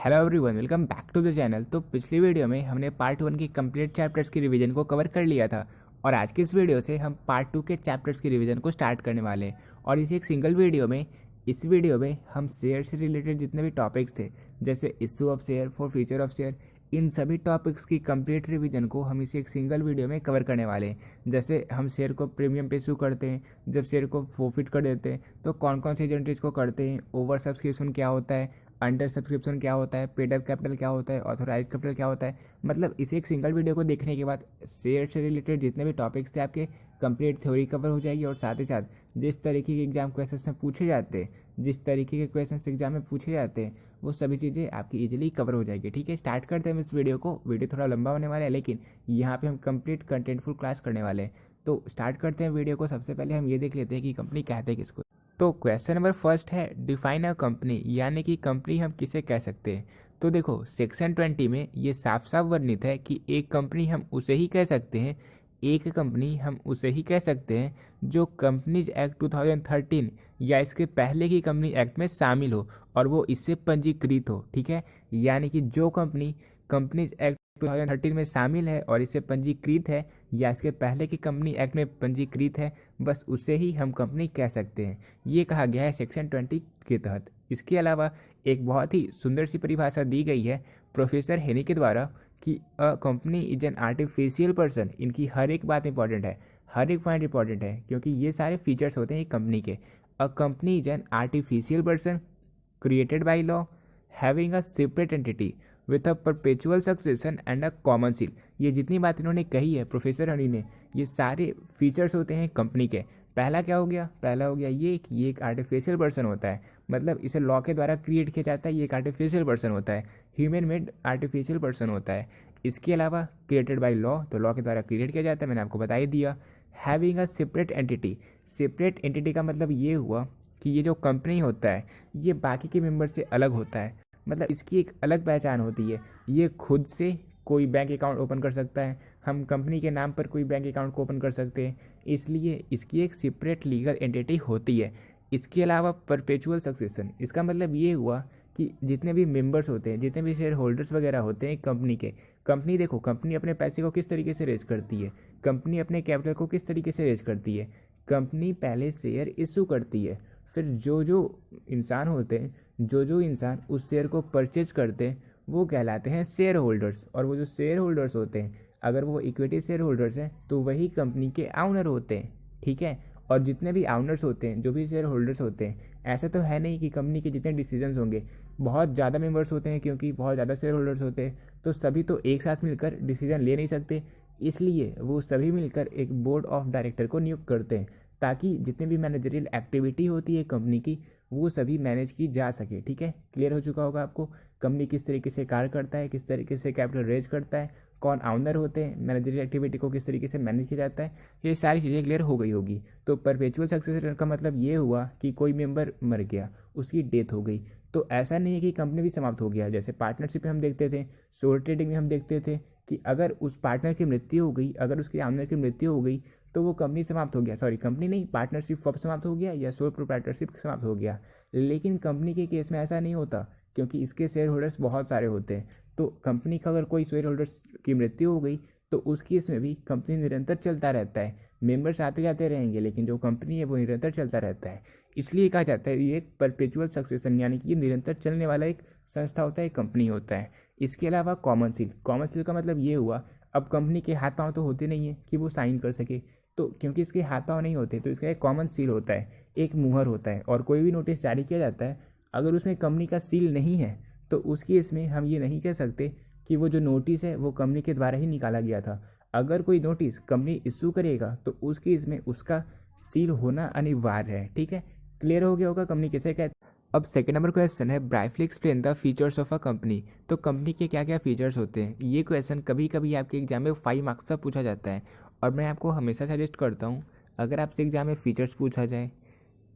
Hello everyone, welcome back to the channel. तो पिछली video में हमने पार्ट 1 की कंप्लीट चैप्टर्स की रिवीजन को कवर कर लिया था और आज की इस वीडियो से हम पार्ट 2 के चैप्टर्स की रिवीजन को स्टार्ट करने वाले हैं। और इसी एक सिंगल वीडियो में हम शेयर से रिलेटेड जितने भी टॉपिक्स थे, जैसे issue of share, for future of share, इन सभी टॉपिक्स की कंप्लीट रिवीजन को हम इसी एक सिंगल वीडियो में कवर करने वाले हैं। जैसे हम शेयर को प्रीमियम पे इशू करते हैं, जब शेयर को फोरफिट कर देते हैं तो कौन कौन से एजेंट को करते हैं, ओवर सब्सक्रिप्शन क्या होता है, अंडर सब्सक्रिप्शन क्या होता है, पेड अप कैपिटल क्या होता है, ऑथोराइज कैपिटल क्या होता है। मतलब इसे एक सिंगल वीडियो को देखने के बाद शेयर से रिलेटेड जितने भी टॉपिक्स थे आपके कंप्लीट थ्योरी कवर हो जाएगी और साथ ही साथ जिस तरीके के एग्जाम क्वेश्चन में पूछे जाते हैं, जिस तरीके के क्वेश्चन एग्जाम में पूछे जाते हैं, वो सभी चीज़ें आपकी इजीली कवर हो जाएगी। ठीक है, स्टार्ट करते हैं इस वीडियो को। वीडियो थोड़ा लंबा होने वाला है लेकिन यहाँ पे हम कंप्लीट कंटेंटफुल क्लास करने वाले हैं। तो स्टार्ट करते हैं वीडियो को। सबसे पहले हम ये देख लेते हैं कि कंपनी कहते हैं किसको। तो क्वेश्चन नंबर फर्स्ट है, डिफाइन अ कंपनी, यानी कि कंपनी हम किसे कह सकते हैं। तो देखो सेक्शन 20 में ये साफ साफ वर्णित है कि एक कंपनी हम उसे ही कह सकते हैं, एक कंपनी हम उसे ही कह सकते हैं जो कंपनीज एक्ट 2013 या इसके पहले की कंपनी एक्ट में शामिल हो और वो इससे पंजीकृत हो। ठीक है, यानी कि जो कंपनी कंपनीज एक्ट 2013 में शामिल है और इससे पंजीकृत है या इसके पहले की कंपनी एक्ट में पंजीकृत है, बस उसे ही हम कंपनी कह सकते हैं। ये कहा गया है सेक्शन 20 के तहत। इसके अलावा एक बहुत ही सुंदर सी परिभाषा दी गई है प्रोफेसर हेनी के द्वारा कि अ company is an artificial person. इनकी हर एक बात इंपॉर्टेंट है, हर एक पॉइंट इंपॉर्टेंट है क्योंकि ये सारे फीचर्स होते हैं एक कंपनी के। अ company is an artificial person created by law having a separate entity with a perpetual succession and a common seal. ये जितनी बात इन्होंने कही है प्रोफेसर हनी ने, ये सारे फीचर्स होते हैं कंपनी के। पहला क्या हो गया, पहला हो गया ये कि ये एक आर्टिफिशियल पर्सन होता है, मतलब इसे लॉ के द्वारा क्रिएट किया जाता है, ये एक आर्टिफिशियल पर्सन होता है, ह्यूमन मेड आर्टिफिशियल पर्सन होता है। इसके अलावा क्रिएटेड बाय लॉ, तो लॉ के द्वारा क्रिएट किया जाता है, मैंने आपको बता ही दिया। Having a separate entity, separate entity का मतलब ये हुआ कि ये जो कंपनी होता है ये बाकी के मेंबर से अलग होता है, मतलब इसकी एक अलग पहचान होती है। ये खुद से कोई बैंक अकाउंट ओपन कर सकता है, हम कंपनी के नाम पर कोई बैंक अकाउंट को ओपन कर सकते हैं, इसलिए इसकी एक सेपरेट लीगल एंटिटी होती है। इसके अलावा परपेचुअल सक्सेशन, इसका मतलब ये हुआ कि जितने भी मेंबर्स होते हैं, जितने भी शेयर होल्डर्स वगैरह होते हैं कंपनी के, कंपनी देखो कंपनी अपने पैसे को किस तरीके से रेज करती है, कंपनी अपने कैपिटल को किस तरीके से रेज करती है। कंपनी पहले शेयर इशू करती है, फिर जो जो इंसान होते हैं, जो जो इंसान उस शेयर को परचेज करते हैं वो कहलाते हैं शेयर होल्डर्स। और वो जो शेयर होल्डर्स होते हैं, अगर वो इक्विटी शेयर होल्डर्स हैं तो वही कंपनी के ऑनर होते हैं। ठीक है, और जितने भी ऑनर्स होते हैं, जो भी शेयर होल्डर्स होते हैं, ऐसा तो है नहीं कि कंपनी के जितने डिसीजंस होंगे, बहुत ज़्यादा मेंबर्स होते हैं क्योंकि बहुत ज़्यादा शेयर होल्डर्स होते हैं, तो सभी तो एक साथ मिलकर डिसीजन ले नहीं सकते, इसलिए वो सभी मिलकर एक बोर्ड ऑफ डायरेक्टर को नियुक्त करते हैं ताकि जितने भी मैनेजरियल एक्टिविटी होती है कंपनी की वो सभी मैनेज की जा सके। ठीक है, क्लियर हो चुका होगा आपको कंपनी किस तरीके से कार्य करता है, किस तरीके से कैपिटल रेज करता है, कौन ऑनर होते हैं, मैनेजरियल एक्टिविटी को किस तरीके से मैनेज किया जाता है, ये सारी चीज़ें क्लियर हो गई होगी। तो परपेचुअल सक्सेसर का मतलब ये हुआ कि कोई मेंबर मर गया, उसकी डेथ हो गई, तो ऐसा नहीं है कि कंपनी भी समाप्त हो गया। जैसे पार्टनरशिप में हम देखते थे, सोल ट्रेडिंग में हम देखते थे कि अगर उस पार्टनर की मृत्यु हो गई, अगर उसके ऑनर की मृत्यु हो गई तो वो कंपनी समाप्त हो गया, सॉरी कंपनी नहीं, पार्टनरशिप समाप्त हो गया या सोल प्रोप्राइटरशिप समाप्त हो गया। लेकिन कंपनी के केस में ऐसा नहीं होता क्योंकि इसके शेयर होल्डर्स बहुत सारे होते हैं। तो कंपनी का अगर कोई शेयर होल्डर्स की मृत्यु हो गई तो उस केस में भी कंपनी निरंतर चलता रहता है, मेंबर्स आते जाते रहेंगे लेकिन जो कंपनी है वो निरंतर चलता रहता है। इसलिए कहा जाता है ये एक परपेचुअल सक्सेशन, यानी कि ये निरंतर चलने वाला एक संस्था होता है, एक कंपनी होता है। इसके अलावा कॉमन सील, कॉमन सील का मतलब ये हुआ अब कंपनी के हाथ पाँव तो होते नहीं है कि वो साइन कर सके, तो क्योंकि इसके हाथ पाँव नहीं होते तो इसका एक कॉमन सील होता है, एक मुहर होता है। और कोई भी नोटिस जारी किया जाता है अगर उसमें कंपनी का सील नहीं है तो उस केस में हम ये नहीं कह सकते कि वो जो नोटिस है वो कंपनी के द्वारा ही निकाला गया था। अगर कोई नोटिस कंपनी इशू करेगा तो उस केस में उसका सील होना अनिवार्य है। ठीक है, क्लियर हो गया होगा कंपनी किसे कहते हैं। अब सेकंड नंबर क्वेश्चन है, brightly explain the features of a company. तो कंपनी के क्या क्या फीचर्स होते हैं। ये क्वेश्चन कभी कभी आपके एग्जाम में 5 मार्क्स का पूछा जाता है और मैं आपको हमेशा सजेस्ट करता हूँ अगर आपसे एग्जाम में फीचर्स पूछा जाए,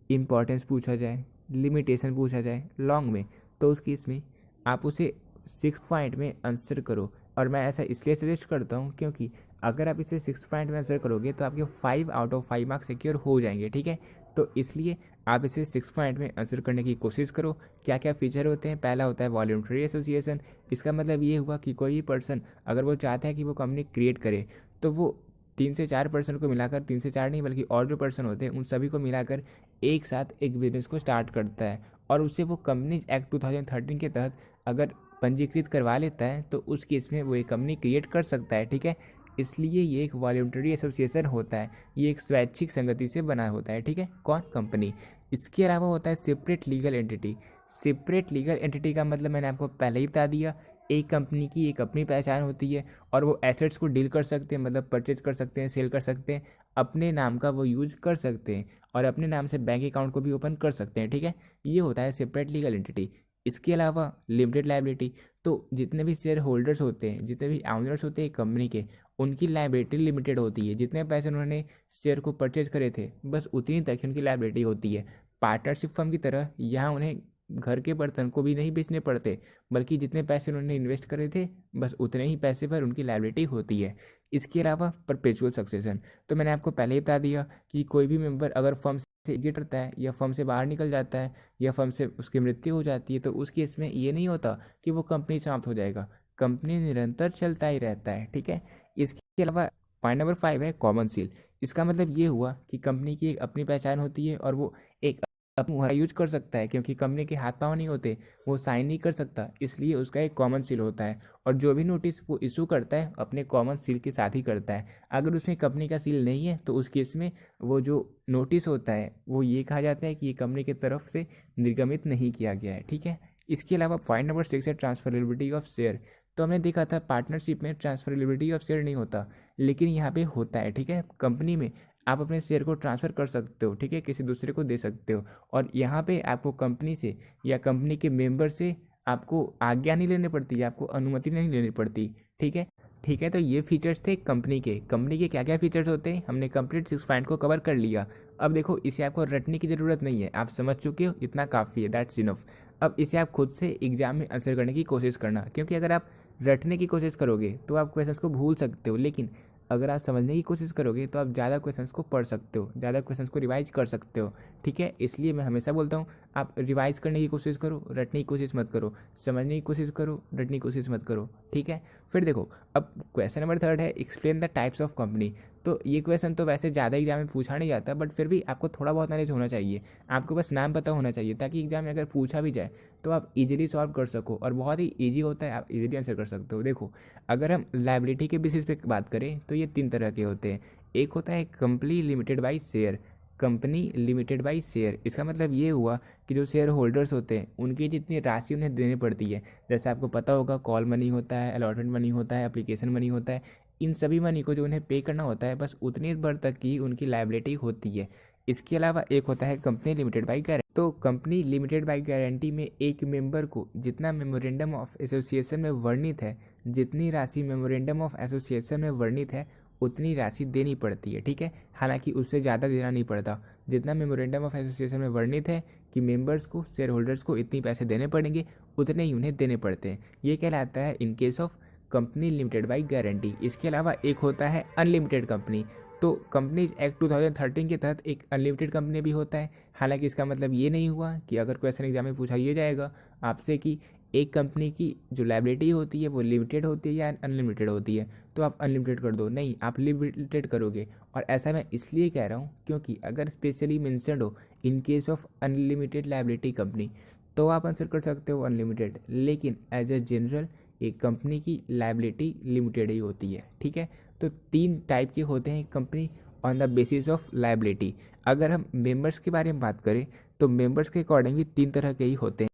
इंपॉर्टेंस पूछा जाए, लिमिटेशन पूछा जाए लॉन्ग में, तो उस केस में आप उसे 6 पॉइंट में आंसर करो। और मैं ऐसा इसलिए सजेस्ट करता हूँ क्योंकि अगर आप इसे 6 पॉइंट में आंसर करोगे तो आपके 5 आउट ऑफ 5 मार्क्स सिक्योर हो जाएंगे। ठीक है, तो इसलिए आप इसे 6 पॉइंट में आंसर करने की कोशिश करो। क्या क्या फीचर होते हैं? पहला होता है वॉलंटरी एसोसिएशन। इसका मतलब ये हुआ कि कोई भी पर्सन अगर वो चाहता है कि वो कंपनी क्रिएट करे तो वो 3 से 4 पर्सन को मिलाकर, 3 से 4 नहीं बल्कि और जो पर्सन होते हैं उन सभी को मिलाकर एक साथ एक बिजनेस को स्टार्ट करता है, और उससे वो कंपनीज एक्ट 2013 के तहत अगर पंजीकृत करवा लेता है तो उस केस में वो एक कंपनी क्रिएट कर सकता है। ठीक है, इसलिए ये एक वॉलंटरी एसोसिएशन होता है, ये एक स्वैच्छिक संगति से बना होता है। ठीक है, कौन? कंपनी। इसके अलावा होता है separate legal entity. Separate legal entity का मतलब मैंने आपको पहले ही बता दिया, एक कंपनी की एक अपनी पहचान होती है और वो एसेट्स को डील कर सकते हैं, मतलब परचेज कर सकते हैं, सेल कर सकते हैं, अपने नाम का वो यूज कर सकते हैं और अपने नाम से बैंक अकाउंट को भी ओपन कर सकते हैं। ठीक है, ये होता है सेपरेट लीगल एंटिटी। इसके अलावा लिमिटेड लायबिलिटी, तो जितने भी शेयर होल्डर्स होते हैं, जितने भी ऑनर्स होते हैं कंपनी के, उनकी लायबिलिटी लिमिटेड होती है। जितने पैसे उन्होंने शेयर को परचेज करे थे बस उतनी तक ही उनकी लायबिलिटी होती है। पार्टनरशिप फर्म की तरह यहाँ उन्हें घर के बर्तन को भी नहीं बेचने पड़ते, बल्कि जितने पैसे उन्होंने इन्वेस्ट करे थे बस उतने ही पैसे पर उनकी लायबिलिटी होती है। इसके अलावा परपेचुअल सक्सेशन, तो मैंने आपको पहले ही बता दिया कि कोई भी मेंबर अगर फर्म से एग्जिट करता है या फर्म से बाहर निकल जाता है या फर्म से उसकी मृत्यु हो जाती है तो उस केस में ये नहीं होता कि वो कंपनी समाप्त हो जाएगा, कंपनी निरंतर चलता ही रहता है। ठीक है, इसके अलावा पॉइंट नंबर 5 है कॉमन सील। इसका मतलब ये हुआ कि कंपनी की एक अपनी पहचान होती है और वो एक अपना यूज कर सकता है, क्योंकि कंपनी के हाथ पाँव नहीं होते, वो साइन नहीं कर सकता, इसलिए उसका एक कॉमन सील होता है। और जो भी नोटिस वो इशू करता है अपने कॉमन सील के साथ ही करता है। अगर उसमें कंपनी का सील नहीं है तो उस केस में वो जो नोटिस होता है वो ये कहा जाता है कि ये कंपनी की तरफ से निर्गमित नहीं किया गया है। ठीक है, इसके अलावा पॉइंट नंबर 6 है ट्रांसफरेबिलिटी ऑफ शेयर। तो हमने देखा था पार्टनरशिप में ट्रांसफरेबिलिटी ऑफ शेयर नहीं होता, लेकिन यहाँ पे होता है। ठीक है, कंपनी में आप अपने शेयर को ट्रांसफ़र कर सकते हो, ठीक है, किसी दूसरे को दे सकते हो, और यहाँ पे आपको कंपनी से या कंपनी के मेंबर से आपको आज्ञा नहीं लेनी पड़ती, आपको अनुमति नहीं लेनी पड़ती। ठीक है, ठीक है, तो ये फीचर्स थे कंपनी के क्या क्या फीचर्स होते हैं हमने कंप्लीट 6 पॉइंट को कवर कर लिया। अब देखो, इसे आपको रटने की ज़रूरत नहीं है, आप समझ चुके हो, इतना काफ़ी है, दैट्स इनफ। अब इसे आप खुद से एग्जाम में आंसर करने की कोशिश करना, क्योंकि अगर आप रटने की कोशिश करोगे तो आप क्वेश्चंस को भूल सकते हो, लेकिन अगर आप समझने की कोशिश करोगे तो आप ज़्यादा क्वेश्चंस को पढ़ सकते हो, ज़्यादा क्वेश्चंस को रिवाइज कर सकते हो। ठीक है, इसलिए मैं हमेशा बोलता हूँ आप रिवाइज करने की कोशिश करो, रटने की कोशिश मत करो, समझने की कोशिश करो, रटने की कोशिश मत करो। ठीक है, फिर देखो, अब क्वेश्चन नंबर 3 है explain the types of company. तो ये क्वेश्चन तो वैसे ज़्यादा एग्जाम में पूछा नहीं जाता, बट फिर भी आपको थोड़ा बहुत नॉलेज होना चाहिए, आपको बस नाम पता होना चाहिए, ताकि एग्जाम में अगर पूछा भी जाए तो आप इजीली सॉल्व कर सको, और बहुत ही ईजी होता है, आप इजीली आंसर कर सकते हो। देखो, अगर हम लायबिलिटी के बेसिस पे बात करें तो ये 3 तरह के होते हैं। एक होता है company limited by share. Company limited by share, इसका मतलब ये हुआ कि जो शेयर होल्डर्स होते हैं उनकी जितनी राशि उन्हें देनी पड़ती है, जैसे आपको पता होगा कॉल मनी होता है, अलॉटमेंट मनी होता है, एप्लीकेशन मनी होता है, इन सभी मनी को जो उन्हें पे करना होता है बस उतनी भर तक की उनकी लायबिलिटी होती है। इसके अलावा एक होता है कंपनी लिमिटेड बाई गारंटी। तो कंपनी लिमिटेड बाई गारंटी में एक मेंबर को जितना मेमोरेंडम ऑफ एसोसिएशन में वर्णित है, जितनी राशि मेमोरेंडम ऑफ एसोसिएशन में वर्णित है उतनी राशि देनी पड़ती है। ठीक है, हालांकि उससे ज़्यादा देना नहीं पड़ता, जितना मेमोरेंडम ऑफ एसोसिएशन में वर्णित है कि मेंबर्स को, शेयर होल्डर्स को इतनी पैसे देने पड़ेंगे, उतने ही उन्हें देने पड़ते हैं। ये कहलाता है in case of company limited by guarantee. इसके अलावा एक होता है अनलिमिटेड कंपनी। तो कंपनीज एक्ट 2013 के तहत एक अनलिमिटेड कंपनी भी होता है। हालांकि इसका मतलब ये नहीं हुआ कि अगर क्वेश्चन एग्जाम में पूछा ये जाएगा आपसे कि एक कंपनी की जो लायबिलिटी होती है वो लिमिटेड होती है या अनलिमिटेड होती है, तो आप अनलिमिटेड कर दो, नहीं, आप लिमिटेड करोगे। और ऐसा मैं इसलिए कह रहा हूँ क्योंकि अगर स्पेशली मेंशन्ड हो in case of unlimited liability company तो आप आंसर कर सकते हो अनलिमिटेड, लेकिन एज ए जनरल एक कंपनी की लायबिलिटी लिमिटेड ही होती है। ठीक है, तो 3 टाइप के होते हैं company on the basis of liability. अगर हम मेंबर्स के बारे में बात करें तो मेंबर्स के अकॉर्डिंग भी 3 तरह के ही होते हैं।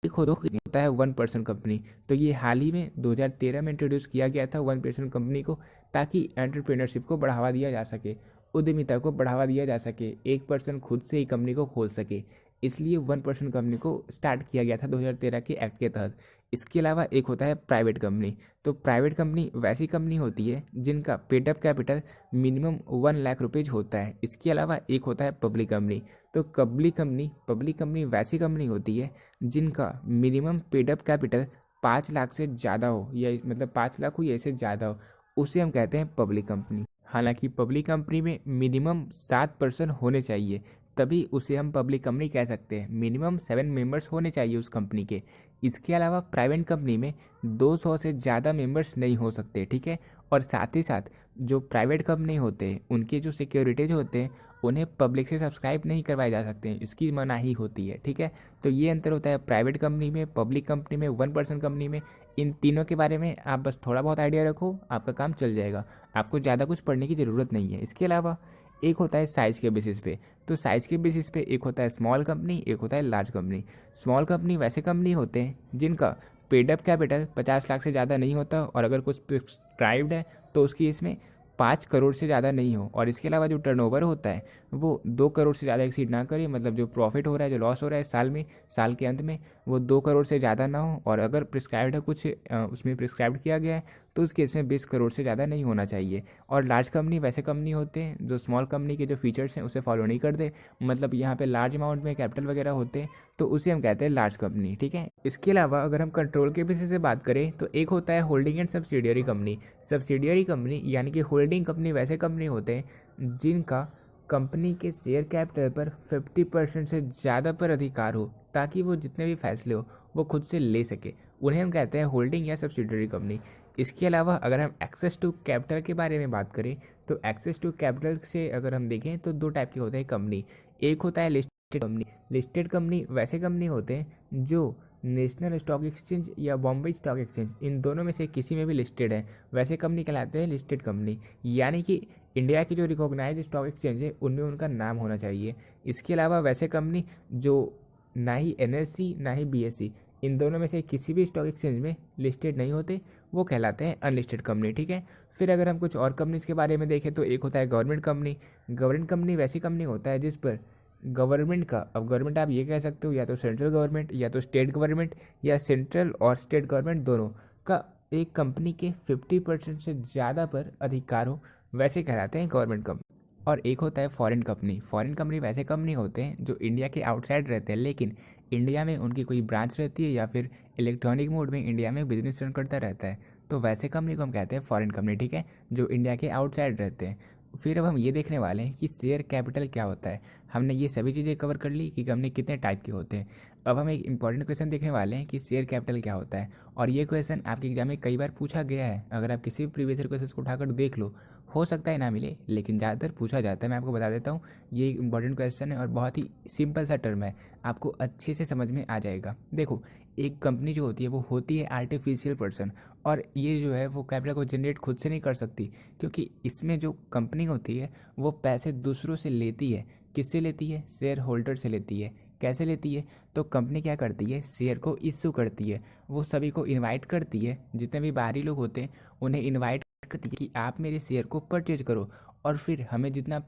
एक होता है 1 पर्सन कंपनी। तो ये हाल ही में 2013 में इंट्रोड्यूस किया गया था 1 पर्सन कंपनी को, ताकि एंटरप्रेन्योरशिप को बढ़ावा दिया जा सके, उद्यमिता को बढ़ावा दिया जा सके, एक पर्सन खुद से ही कंपनी को खोल सके, इसलिए 1 पर्सन कंपनी को स्टार्ट किया गया था 2013 के एक्ट के तहत। इसके अलावा एक होता है प्राइवेट कंपनी। तो प्राइवेट कंपनी वैसी कंपनी होती है जिनका paid up capital minimum 1 lakh rupees होता है। इसके अलावा एक होता है पब्लिक कंपनी। तो पब्लिक कंपनी वैसी कंपनी होती है जिनका मिनिमम पेडअप कैपिटल 5 लाख से ज़्यादा हो, या मतलब 5 लाख हो या इससे ज़्यादा हो, उसे हम कहते हैं पब्लिक कंपनी। हालांकि पब्लिक कंपनी में मिनिमम 7 पर्सन होने चाहिए, तभी उसे हम पब्लिक कंपनी कह सकते हैं। मिनिमम 7 मेंबर्स होने चाहिए उस कंपनी के। इसके अलावा प्राइवेट कंपनी में 200 से ज़्यादा मेंबर्स नहीं हो सकते, ठीक है। और साथ ही साथ जो प्राइवेट कंपनी होते हैं उनके जो सिक्योरिटीज होते हैं उन्हें पब्लिक से सब्सक्राइब नहीं करवाए जा सकते हैं, इसकी मनाही होती है, ठीक है। तो ये अंतर होता है प्राइवेट कंपनी में, पब्लिक कंपनी में, 1% कंपनी में। इन तीनों के बारे में आप बस थोड़ा बहुत आइडिया रखो, आपका काम चल जाएगा, आपको ज़्यादा कुछ पढ़ने की ज़रूरत नहीं है। इसके अलावा एक होता है साइज़ के बेसिस पे। तो साइज़ के बेसिस पे एक होता है स्मॉल कंपनी, एक होता है लार्ज कंपनी। स्मॉल कंपनी वैसे कंपनी होते हैं जिनका पेड अप कैपिटल 50 लाख से ज़्यादा नहीं होता, और अगर कुछ प्रिस्क्राइब्ड है तो उसकी इसमें 5 करोड़ से ज़्यादा नहीं हो, और इसके अलावा जो टर्नओवर होता है वो 2 करोड़ से ज़्यादा एक्सीड ना करे। मतलब जो प्रॉफिट हो रहा है, जो लॉस हो रहा है साल में, साल के अंत में, वो 2 करोड़ से ज़्यादा ना हो। और अगर प्रिस्क्राइब्ड है कुछ उसमें प्रिस्क्राइब्ड किया गया है तो उस केस में 20 करोड़ से ज़्यादा नहीं होना चाहिए। और लार्ज कंपनी वैसे कंपनी होते हैं जो स्मॉल कंपनी के जो फीचर्स हैं उसे फॉलो नहीं करते, मतलब यहाँ पे लार्ज अमाउंट में कैपिटल वगैरह होते हैं, तो उसे हम कहते हैं लार्ज कंपनी, ठीक है। इसके अलावा अगर हम कंट्रोल के बेसिस से बात करें तो एक होता है holding and subsidiary company. Subsidiary company यानी कि होल्डिंग कंपनी वैसे कंपनी होते हैं जिनका कंपनी के शेयर कैपिटल पर 50% से ज़्यादा पर अधिकार हो, ताकि वो जितने भी फैसले हो वो खुद से ले सके, उन्हें हम कहते हैं होल्डिंग या सब्सिडियरी कंपनी। इसके अलावा अगर हम एक्सेस टू कैपिटल के बारे में बात करें तो एक्सेस टू कैपिटल से अगर हम देखें तो 2 टाइप के होते हैं कंपनी। एक होता है लिस्टेड कंपनी। लिस्टेड कंपनी वैसे कंपनी होते हैं जो नेशनल स्टॉक एक्सचेंज या बॉम्बे स्टॉक एक्सचेंज, इन दोनों में से किसी में भी लिस्टेड है, वैसे कंपनी कहलाते हैं लिस्टेड कंपनी। यानी कि इंडिया की जो रिकॉग्नाइज स्टॉक एक्सचेंज है उनमें उनका नाम होना चाहिए। इसके अलावा वैसे कंपनी जो ना ही NSE ना ही BSE, इन दोनों में से किसी भी स्टॉक एक्सचेंज में लिस्टेड नहीं होते, वो कहलाते हैं अनलिस्टेड कंपनी, ठीक है। फिर अगर हम कुछ और कंपनीज के बारे में देखें तो एक होता है गवर्नमेंट कंपनी। गवर्नमेंट कंपनी वैसी कंपनी होता है जिस पर गवर्नमेंट का, अब गवर्नमेंट आप ये कह सकते हो या तो सेंट्रल गवर्नमेंट या तो स्टेट गवर्नमेंट या सेंट्रल और स्टेट गवर्नमेंट दोनों का एक कंपनी के 50% से ज़्यादा पर अधिकार हो, वैसे कहलाते हैं गवर्नमेंट कंपनी। और एक होता है फॉरेन कंपनी। फॉरेन कंपनी वैसे कंपनी होते हैं जो इंडिया के आउटसाइड रहते हैं, लेकिन इंडिया में उनकी कोई ब्रांच रहती है या फिर इलेक्ट्रॉनिक मोड में इंडिया में बिजनेस रन करता रहता है, तो वैसे कंपनी को हम कहते हैं फॉरेन कंपनी, ठीक है, जो इंडिया के आउटसाइड रहते हैं। फिर अब हम ये देखने वाले हैं कि शेयर कैपिटल क्या होता है। हमने ये सभी चीज़ें कवर कर ली कि कंपनी कितने टाइप के होते हैं। अब हम एक इंपॉर्टेंट क्वेश्चन देखने वाले हैं कि शेयर कैपिटल क्या होता है, और ये क्वेश्चन आपके एग्जाम में कई बार पूछा गया है। अगर आप किसी भी प्रीवियस ईयर क्वेश्चन को उठाकर देख लो, हो सकता है ना मिले, लेकिन ज़्यादातर पूछा जाता है। मैं आपको बता देता हूँ, ये एक इंपॉर्टेंट क्वेश्चन है और बहुत ही सिंपल सा टर्म है, आपको अच्छे से समझ में आ जाएगा। देखो, एक कंपनी जो होती है वो होती है आर्टिफिशियल पर्सन, और ये जो है वो कैपिटल को जनरेट खुद से नहीं कर सकती, क्योंकि इसमें जो कंपनी होती है वो पैसे दूसरों से लेती है। किससे लेती है? शेयर होल्डर से लेती है। कैसे लेती है? तो कंपनी क्या करती है, शेयर को इशू करती है, वो सभी को इनवाइट करती है, जितने भी बाहरी लोग होते हैं उन्हें इनवाइट करती है कि आप मेरे शेयर को परचेज करो, और फिर हमें जितना भी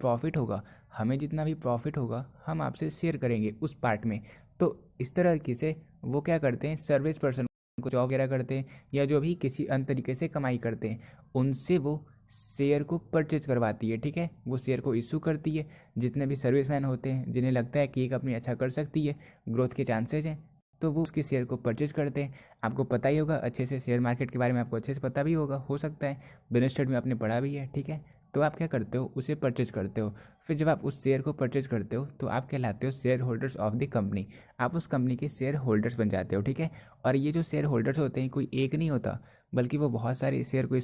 प्रॉफिट होगा हम आपसे शेयर करेंगे उस पार्ट में। तो इस तरह की से वो क्या करते हैं, सर्विस पर्सन को जॉब वगैरह करते हैं या जो भी किसी अन्य तरीके से कमाई करते हैं, उनसे वो शेयर को परचेज करवाती है, ठीक है। वो शेयर को इशू करती है। जितने भी सर्विसमैन होते हैं जिन्हें लगता है कि ये कंपनी अच्छा कर सकती है, ग्रोथ के चांसेज हैं, तो वो उसके शेयर को परचेज करते हैं। आपको पता ही होगा अच्छे से, शेयर मार्केट के बारे में आपको अच्छे से पता भी होगा, हो सकता है बिजनेस स्टडी में आपने पढ़ा भी है, ठीक है। तो आप क्या करते हो, उसे परचेज करते हो। फिर जब आप उस शेयर को परचेज करते हो तो आप कहलाते हो share holders of the company. आप उस कंपनी के शेयर होल्डर्स बन जाते हो, ठीक है। और ये जो शेयर होल्डर्स होते हैं कोई एक नहीं होता, बल्कि वो बहुत सारे शेयर को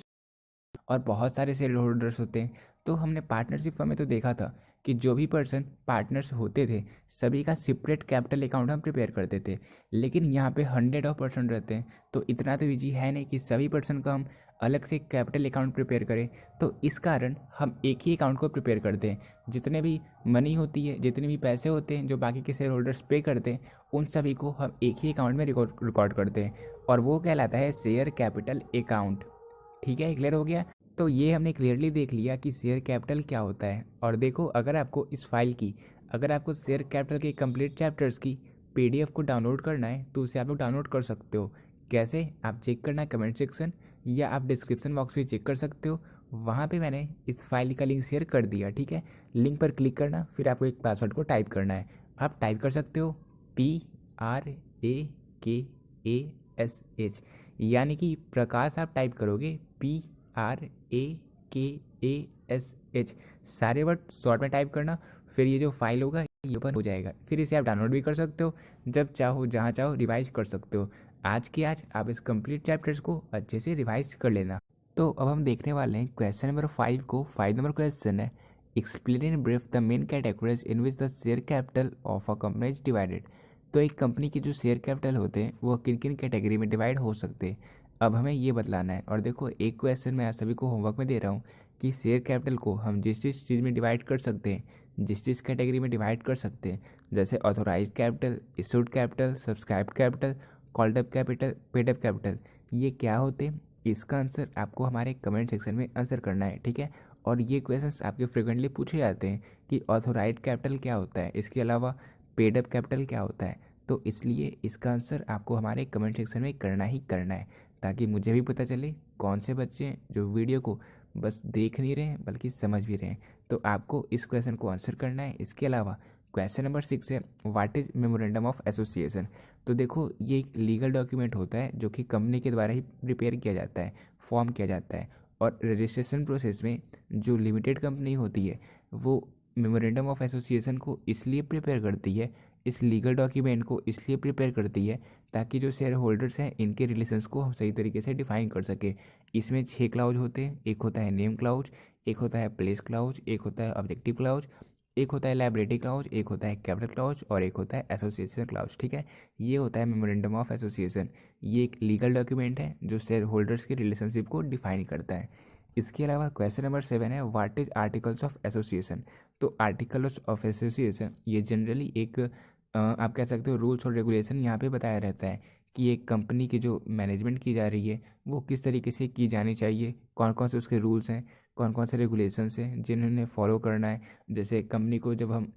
और बहुत सारे शेयर होल्डर्स होते हैं। तो हमने पार्टनरशिप फर्म में तो देखा था कि जो भी पर्सन पार्टनर्स होते थे सभी का सेपरेट कैपिटल अकाउंट हम प्रिपेयर करते थे, लेकिन यहाँ पे 100% रहते हैं, तो इतना तो ईजी है नहीं कि सभी पर्सन का हम अलग से कैपिटल अकाउंट प्रिपेयर करें। तो इस कारण हम एक ही अकाउंट को प्रिपेयर करते हैं। जितने भी मनी होती है, जितने भी पैसे होते हैं जो बाकी के शेयर होल्डर्स पे करते हैं, उन सभी को हम एक ही अकाउंट में रिकॉर्ड करते हैं, और वो कहलाता है शेयर कैपिटल अकाउंट, ठीक है। क्लियर हो गया? तो ये हमने क्लियरली देख लिया कि शेयर कैपिटल क्या होता है। और देखो, अगर आपको इस फाइल की, अगर आपको शेयर कैपिटल के कंप्लीट चैप्टर्स की PDF को डाउनलोड करना है तो उसे आप लोग डाउनलोड कर सकते हो। कैसे? आप चेक करना कमेंट सेक्शन, या आप डिस्क्रिप्शन बॉक्स भी चेक कर सकते हो, वहाँ पे मैंने इस फाइल का लिंक शेयर कर दिया, ठीक है। लिंक पर क्लिक करना, फिर आपको एक पासवर्ड को टाइप करना है। आप टाइप कर सकते हो PRAKASH, यानी कि प्रकाश आप टाइप करोगे PRAKASH, सारे वर्ड शॉर्ट में टाइप करना। फिर ये जो फाइल होगा ये ओपन हो जाएगा। फिर इसे आप डाउनलोड भी कर सकते हो, जब चाहो जहाँ चाहो रिवाइज कर सकते हो। आज के आज आप इस कंप्लीट चैप्टर्स को अच्छे से रिवाइज कर लेना। तो अब हम देखने वाले हैं क्वेश्चन नंबर 5 को। 5 नंबर क्वेश्चन है, explain in brief the main categories in which the share capital of a company is divided. तो एक कंपनी के जो शेयर कैपिटल होते हैं वो किन किन कैटेगरी में डिवाइड हो सकते हैं, अब हमें ये बतलाना है। और देखो, एक क्वेश्चन मैं आप सभी को होमवर्क में दे रहा हूँ कि शेयर कैपिटल को हम जिस जिस चीज़ में डिवाइड कर सकते हैं, जिस जिस कैटेगरी में डिवाइड कर सकते हैं, जैसे authorise capital, issued capital, subscribe capital, called up capital, paid up capital, ये क्या होते हैं, इसका आंसर आपको हमारे कमेंट सेक्शन में आंसर करना है, ठीक है। और ये क्वेश्चंस आपके फ्रिक्वेंटली पूछे जाते हैं कि ऑथोराइज कैपिटल क्या होता है, इसके अलावा पेड अप कैपिटल क्या होता है। तो इसलिए इसका आंसर आपको हमारे कमेंट सेक्शन में करना ही करना है, ताकि मुझे भी पता चले कौन से बच्चे हैं जो वीडियो को बस देख नहीं रहे हैं बल्कि समझ भी रहे हैं। तो आपको इस क्वेश्चन को आंसर करना है। इसके अलावा क्वेश्चन नंबर 6 है, what is memorandum of association. तो देखो, ये एक लीगल डॉक्यूमेंट होता है जो कि कंपनी के द्वारा ही प्रिपेयर किया जाता है, फॉर्म किया जाता है। और रजिस्ट्रेशन प्रोसेस में जो लिमिटेड कंपनी होती है वो मेमोरेंडम ऑफ एसोसिएशन को इसलिए प्रिपेयर करती है, इस लीगल डॉक्यूमेंट को इसलिए प्रिपेयर करती है ताकि जो शेयर होल्डर्स हैं इनके रिलेशंस को हम सही तरीके से डिफाइन कर सके। इसमें 6 क्लाउज होते हैं। एक होता है नेम क्लाउज, एक होता है प्लेस क्लाउज, एक होता है ऑब्जेक्टिव क्लाउज, एक होता है लायबिलिटी क्लाउज, एक होता है कैपिटल क्लाउज और एक होता है एसोसिएशन क्लाउज, ठीक है। ये होता है मेमोरेंडम ऑफ एसोसिएशन। ये एक लीगल डॉक्यूमेंट है जो शेयर होल्डर्स के रिलेशनशिप को डिफाइन करता है। इसके अलावा क्वेश्चन नंबर 7 है, what is articles of association. तो आर्टिकल्स ऑफ एसोसिएशन ये जनरली एक आप कह सकते हो रूल्स और रेगुलेशन यहाँ पे बताया रहता है कि एक कंपनी की जो मैनेजमेंट की जा रही है वो किस तरीके से की जानी चाहिए, कौन कौन से उसके रूल्स हैं, कौन कौन से रेगुलेशंस हैं जिन्होंने फॉलो करना है। जैसे कंपनी को जब हम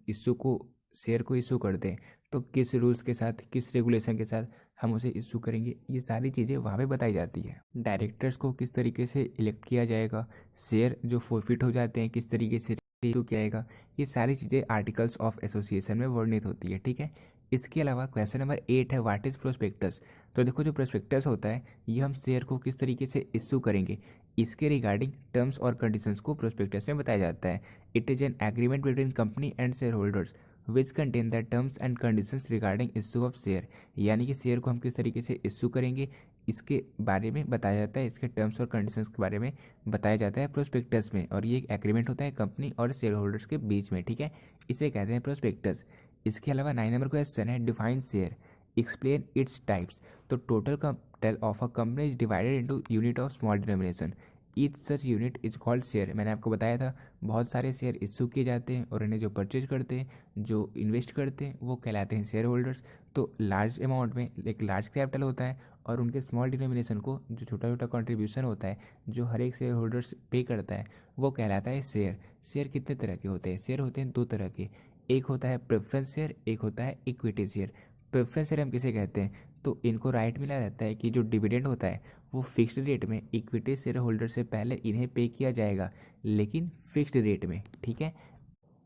शेयर को इशू करते हैं तो किस रूल्स के साथ, किस रेगुलेशन के साथ हम उसे इशू करेंगे, ये सारी चीज़ें वहाँ पे बताई जाती है। डायरेक्टर्स को किस तरीके से इलेक्ट किया जाएगा, शेयर जो फोरफिट हो जाते हैं किस तरीके से इशू किया जाएगा, ये सारी चीज़ें आर्टिकल्स ऑफ एसोसिएशन में वर्णित होती है, ठीक है। इसके अलावा क्वेश्चन नंबर 8 है, व्हाट इज़ प्रोस्पेक्टस। तो देखो, जो प्रोस्पेक्टस होता है ये हम शेयर को किस तरीके से इशू करेंगे इसके रिगार्डिंग टर्म्स और कंडीशंस को प्रोस्पेक्टस में बताया जाता है। It is an agreement between company and share holders which contain the terms and conditions regarding issue of share. यानी कि शेयर को हम किस तरीके से इशू करेंगे इसके बारे में बताया जाता है, इसके टर्म्स और कंडीशंस के बारे में बताया जाता है प्रोस्पेक्टस में। और ये एक एग्रीमेंट होता है कंपनी और शेयर होल्डर्स के बीच में, ठीक है। इसे कहते हैं प्रोस्पेक्टस। इसके अलावा 9 नंबर क्वेश्चन है, define share, explain its types. तो total capital of a company is divided into unit of small denomination, each such unit is called share. मैंने आपको बताया था बहुत सारे शेयर इशू किए जाते हैं और इन्हें जो परचेज करते हैं, जो इन्वेस्ट करते हैं वो कहलाते हैं शेयर होल्डर्स। तो लार्ज अमाउंट में एक लार्ज कैपिटल होता है और उनके स्मॉल डिनोमिनेशन को जो छोटा छोटा कंट्रीब्यूशन होता है जो हर एक शेयर होल्डर्स पे करता है वो कहलाता है शेयर। शेयर कितने तरह के होते हैं? शेयर होते हैं 2 तरह के, एक होता है प्रेफरेंस शेयर, एक होता है इक्विटी शेयर। प्रेफरेंस शेयर हम किसे कहते हैं? तो इनको राइट मिला रहता है कि जो डिविडेंड होता है वो फिक्स्ड रेट में इक्विटी शेयर होल्डर से पहले इन्हें पे किया जाएगा, लेकिन फिक्स्ड रेट में, ठीक है।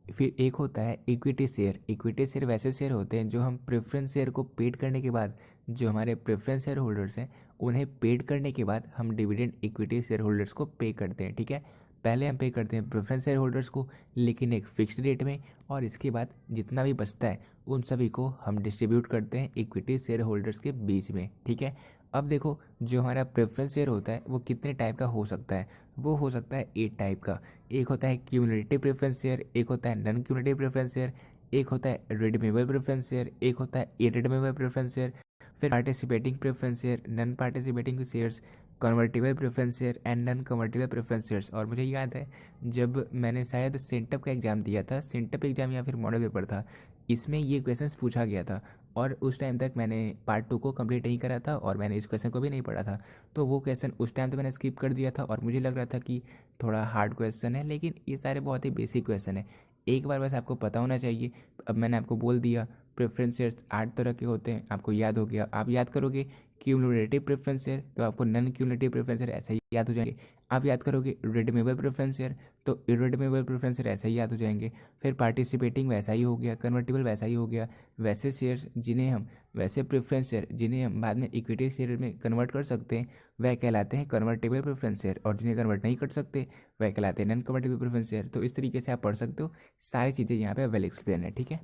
फिर एक होता है इक्विटी शेयर। इक्विटी शेयर वैसे शेयर होते हैं जो हम प्रेफरेंस शेयर को पेड करने के बाद, जो हमारे प्रेफरेंस शेयर होल्डर्स हैं उन्हें पेड करने के बाद हम डिविडेंड इक्विटी शेयर होल्डर्स को पे करते हैं, ठीक है। पहले हम पे करते हैं प्रेफरेंस शेयर होल्डर्स को लेकिन एक फिक्स्ड रेट में, और इसके बाद जितना भी बचता है उन सभी को हम डिस्ट्रीब्यूट करते हैं इक्विटी शेयर होल्डर्स के बीच में, ठीक है। अब देखो, जो हमारा प्रेफरेंस शेयर होता है वो कितने टाइप का हो सकता है? वो हो सकता है 8 टाइप का। एक होता है क्यूमुलेटिव प्रेफरेंस शेयर, एक होता है नॉन क्यूमुलेटिव प्रेफरेंस शेयर, एक होता है रिडीमेबल प्रेफरेंस शेयर, एक होता है इरिडीमेबल प्रेफरेंस शेयर, फिर participating preference share, non participating shares, convertible preference share and non convertible preference shares. और मुझे याद है जब मैंने शायद सेंटअप का एग्जाम दिया था, सेंटअप एग्जाम या फिर मॉडल पेपर था, इसमें ये क्वेश्चंस पूछा गया था और उस टाइम तक मैंने पार्ट 2 को कंप्लीट नहीं करा था और मैंने इस क्वेश्चन को भी नहीं पढ़ा था। तो वो क्वेश्चन उस टाइम तो मैंने स्किप कर दिया था और मुझे लग रहा था कि थोड़ा हार्ड क्वेश्चन है, लेकिन ये सारे बहुत ही बेसिक क्वेश्चन है। एक बार बस आपको पता होना चाहिए। अब मैंने आपको बोल दिया प्रेफरेंस शेयर्स 8 तरह के होते हैं, आपको याद हो गया। आप याद करोगे क्यूमुलेटिव प्रेफरेंस शेयर तो आपको नॉन क्यूमुलेटिव प्रेफरेंस शेयर ऐसे ही याद हो जाएंगे। आप याद करोगे रिडीमेबल प्रेफरेंस शेयर तो इरिडीमेबल प्रेफरेंस शेयर ऐसे ही याद हो जाएंगे। फिर पार्टिसिपेटिंग वैसा ही हो गया, कन्वर्टिबल वैसा ही हो गया। वैसे शेयर्स जिन्हें हम, वैसे प्रेफरेंस शेयर जिन्हें हम बाद में इक्विटी शेयर में कन्वर्ट कर सकते हैं वह कहलाते हैं कन्वर्टेबल प्रेफरेंस शेयर, और जिन्हें कन्वर्ट नहीं कर सकते वह कहलाते हैं नॉन कन्वर्टेबल प्रेफरेंस शेयर। तो इस तरीके से आप पढ़ सकते हो, सारी चीज़ें यहाँ पे वेल एक्सप्लेन है, ठीक है।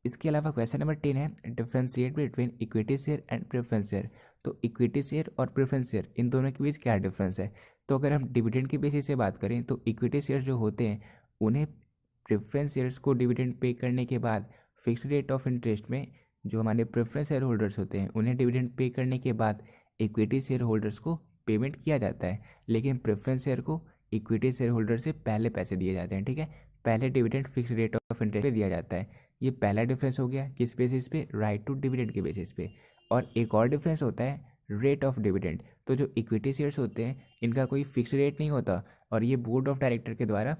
इसके अलावा क्वेश्चन नंबर 10 है differentiate between equity share and preference share. तो इक्विटी शेयर और प्रेफरेंस शेयर इन दोनों के बीच क्या डिफरेंस है। तो अगर हम डिविडेंड के बेसिस से बात करें तो इक्विटी शेयर जो होते हैं उन्हें प्रेफरेंस शेयर्स को डिविडेंड पे करने के बाद फिक्स्ड रेट ऑफ इंटरेस्ट में जो हमारे प्रेफरेंस शेयर होल्डर्स होते हैं उन्हें डिविडेंड पे करने के बाद इक्विटी शेयर होल्डर्स को पेमेंट किया जाता है। लेकिन प्रेफरेंस शेयर को इक्विटी शेयर होल्डर से पहले पैसे दिए जाते हैं। ठीक है, पहले dividend fix rate of interest पे दिया जाता है। ये पहला डिफरेंस हो गया किस बेसिस पे, राइट टू डिविडेंड के बेसिस पे। और एक और डिफरेंस होता है रेट ऑफ डिविडेंड। तो जो इक्विटी शेयर्स होते हैं इनका कोई फिक्स रेट नहीं होता और ये बोर्ड ऑफ डायरेक्टर के द्वारा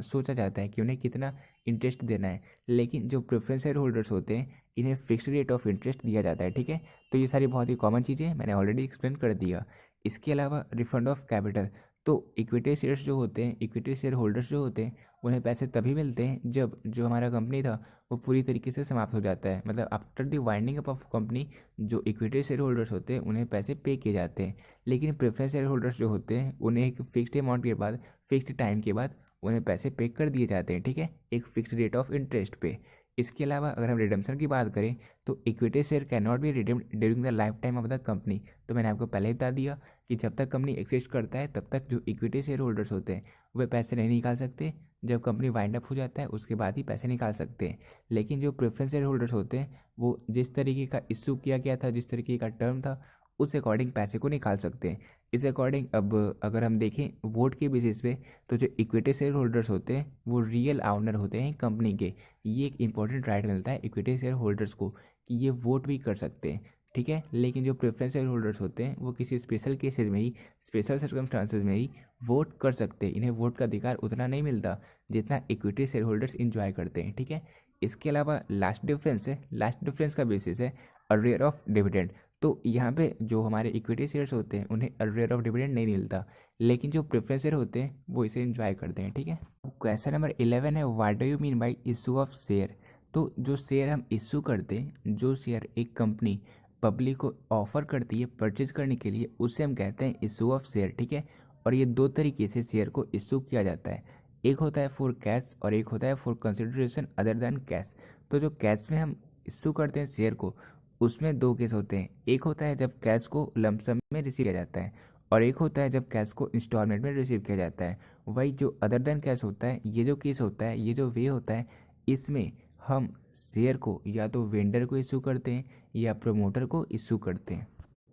सोचा जाता है कि उन्हें कितना इंटरेस्ट देना है। लेकिन जो प्रेफरेंस शेयर होल्डर्स होते हैं इन्हें फिक्स्ड रेट ऑफ इंटरेस्ट दिया जाता है। ठीक है, तो ये सारी बहुत ही कॉमन चीज़ें मैंने ऑलरेडी एक्सप्लेन कर दिया। इसके अलावा रिफंड ऑफ कैपिटल। तो इक्विटी शेयर्स जो होते हैं, इक्विटी शेयर होल्डर्स जो होते हैं उन्हें पैसे तभी मिलते हैं जब जो हमारा कंपनी था वो पूरी तरीके से समाप्त हो जाता है। मतलब after the winding up of company जो इक्विटी शेयर होल्डर्स होते हैं उन्हें पैसे पे किए जाते हैं। लेकिन प्रेफरेंस शेयर होल्डर्स जो होते हैं उन्हें एक फिक्स्ड अमाउंट के बाद, फिक्स्ड टाइम के बाद उन्हें पैसे पे कर दिए जाते हैं। ठीक है, एक फिक्स्ड रेट ऑफ इंटरेस्ट पे। इसके अलावा अगर हम रिडम्पशन की बात करें तो equity share can not be redeemed during the life time of the company. तो मैंने आपको पहले ही बता दिया कि जब तक कंपनी एग्जिस्ट करता है तब तक जो इक्विटी शेयर होल्डर्स होते हैं वे पैसे नहीं निकाल सकते। जब कंपनी वाइंड अप हो जाता है उसके बाद ही पैसे निकाल सकते हैं। लेकिन जो प्रेफरेंस शेयर होल्डर्स होते हैं वो जिस तरीके का इशू किया गया था, जिस तरीके का टर्म था, उस अकॉर्डिंग पैसे को निकाल सकते हैं। इस अकॉर्डिंग अब अगर हम देखें वोट के बेसिस पे तो जो इक्विटी शेयर होल्डर्स होते हैं वो रियल ऑनर होते हैं कंपनी के। ये एक इंपॉर्टेंट राइट मिलता है इक्विटी शेयर होल्डर्स को कि ये वोट भी कर सकते हैं। ठीक है, लेकिन जो प्रेफरेंस शेयर होल्डर्स होते हैं वो किसी स्पेशल केसेस में ही, स्पेशल सर्कमस्टांसेस में ही वोट कर सकते हैं। इन्हें वोट का अधिकार उतना नहीं मिलता जितना इक्विटी शेयर होल्डर्स इंजॉय करते हैं। ठीक है, इसके अलावा लास्ट डिफरेंस है, लास्ट डिफरेंस का बेसिस है अर्रियर ऑफ डिविडेंड। तो यहाँ पे जो हमारे इक्विटी शेयर्स होते हैं उन्हें अर्रियर ऑफ डिविडेंड नहीं मिलता, लेकिन जो प्रेफरेंस शेयर होते हैं वो इसे एंजॉय करते हैं। ठीक है, क्वेश्चन नंबर 11 है what do you mean by issue of share. तो जो शेयर हम इशू करते हैं, जो शेयर एक कंपनी पब्लिक को ऑफर करती है परचेज करने के लिए, उसे हम कहते हैं इशू ऑफ शेयर। ठीक है, और ये दो तरीके से शेयर को इशू किया जाता है। एक होता है फॉर कैश और एक होता है for consideration other than cash. तो जो कैश में हम इशू करते हैं शेयर को उसमें दो केस होते हैं। एक होता है जब कैश को लमसम में रिसीव किया जाता है और एक होता है जब कैश को इंस्टॉलमेंट में रिसीव किया जाता है। वही जो अदर देन कैश होता है, ये जो केस होता है, ये जो वे होता है, इसमें हम शेयर को या तो वेंडर को इशू करते हैं या प्रमोटर को इशू करते हैं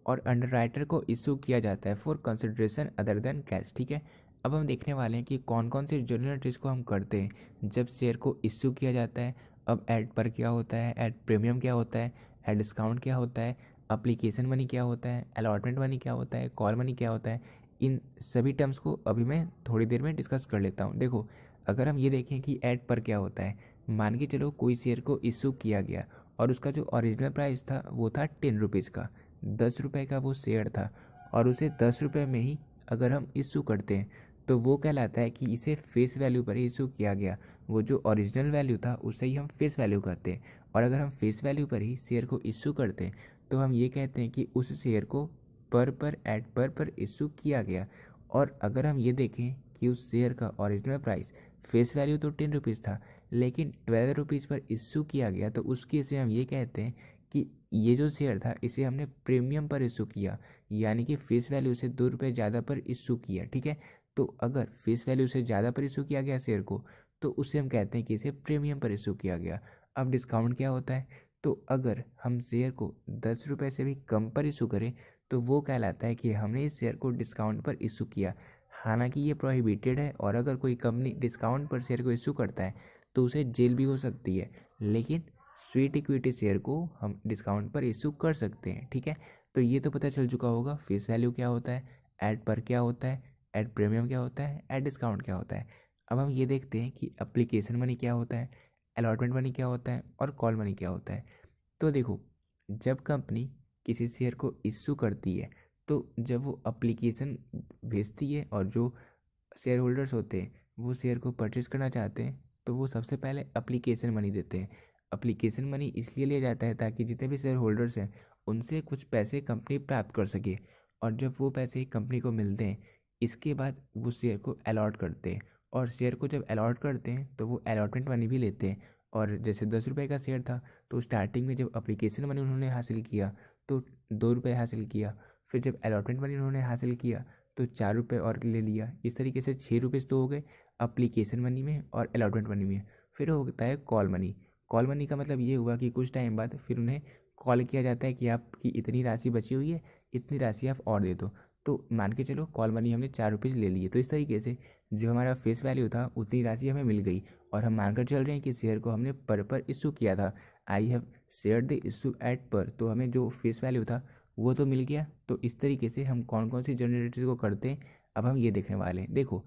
और अंडरराइटर को इशू किया जाता है for consideration other than cash. ठीक है, अब हम देखने वाले हैं कि कौन कौन से जनरल एंट्रीज को हम करते हैं जब शेयर को इशू किया जाता है। अब एड पर क्या होता है, एड प्रीमियम क्या होता है, एड डिस्काउंट क्या होता है, अप्लीकेशन मनी क्या होता है, अलॉटमेंट मनी क्या होता है, कॉल मनी क्या होता है। इन सभी टर्म्स को अभी मैं थोड़ी देर में डिस्कस कर लेता हूँ। देखो, अगर हम ये देखें कि एड पर क्या होता है, मान के चलो कोई शेयर को इशू किया गया और उसका जो ओरिजिनल प्राइस था वो था 10 रुपीज़ का, 10 रुपये का वो शेयर था और उसे 10 रुपये में ही अगर हम इशू करते हैं तो वो कहलाता है कि इसे फेस वैल्यू पर ही इशू किया गया। वो जो ओरिजिनल वैल्यू था उसे ही हम फेस वैल्यू कहते हैं। और अगर हम फेस वैल्यू पर ही शेयर को इशू करते हैं तो हम ये कहते हैं कि उस शेयर को पर एट पर इशू किया गया। और अगर हम ये देखें कि उस शेयर का ओरिजिनल प्राइस फेस वैल्यू तो 10 रुपीज़ था लेकिन 12 रुपीज़ पर इशू किया गया, तो उस केस में हम ये कहते हैं कि ये जो शेयर था इसे हमने प्रीमियम पर इशू किया, यानी कि फेस वैल्यू से 2 रुपये ज़्यादा पर इशू किया। ठीक है, तो अगर फेस वैल्यू से ज़्यादा पर इशू किया गया शेयर को तो उससे हम कहते हैं कि इसे प्रीमियम पर इशू किया गया। अब डिस्काउंट क्या होता है, तो अगर हम शेयर को 10 रुपये से भी कम पर इशू करें तो वो कहलाता है कि हमने इस शेयर को डिस्काउंट पर इशू किया। हालांकि ये प्रोहिबिटेड है और अगर कोई कंपनी डिस्काउंट पर शेयर को इशू करता है तो उसे जेल भी हो सकती है, लेकिन स्वीट इक्विटी शेयर को हम डिस्काउंट पर इशू कर सकते हैं। ठीक है, तो ये तो पता चल चुका होगा फेस वैल्यू क्या होता है, एड पर क्या होता है, एड प्रीमियम क्या होता है, एड डिस्काउंट क्या होता है। अब हम ये देखते हैं कि एप्लीकेशन मनी क्या होता है, अलॉटमेंट मनी क्या होता है और कॉल मनी क्या होता है। तो देखो, जब कंपनी किसी शेयर को इशू करती है तो जब वो एप्लीकेशन भेजती है और जो शेयर होल्डर्स होते हैं वो शेयर को परचेज करना चाहते हैं तो वो सबसे पहले एप्लीकेशन मनी देते हैं। एप्लीकेशन मनी इसलिए लिया जाता है ताकि जितने भी शेयर होल्डर्स हैं उनसे कुछ पैसे कंपनी प्राप्त कर सके, और जब वो पैसे कंपनी को मिलते हैं इसके बाद वो शेयर को अलॉट करते हैं और शेयर को जब अलॉट करते हैं तो वो अलॉटमेंट मनी भी लेते हैं और जैसे 10 रुपये का शेयर था तो स्टार्टिंग में जब एप्लीकेशन मनी उन्होंने हासिल किया तो 2 रुपये हासिल किया, फिर जब अलॉटमेंट मनी उन्होंने हासिल किया तो 4 रुपये और ले लिया। इस तरीके से 6 रुपये तो हो गए एप्लीकेशन मनी में और अलॉटमेंट मनी में। फिर होता है कॉल मनी। कॉल मनी का मतलब ये हुआ कि कुछ टाइम बाद फिर उन्हें कॉल किया जाता है कि आपकी इतनी राशि बची हुई है, इतनी राशि आप और दे दो। तो मान के चलो कॉल मनी हमने 4 रुपये ले लिए, तो इस तरीके से जो हमारा फेस वैल्यू था उतनी राशि हमें मिल गई। और हम मानकर चल रहे हैं कि शेयर को हमने पर इशू किया था, I have share the issue at पर, तो हमें जो फेस वैल्यू था वो तो मिल गया। तो इस तरीके से हम कौन कौन सी जनरेटर्स को करते हैं अब हम ये देखने वाले हैं। देखो,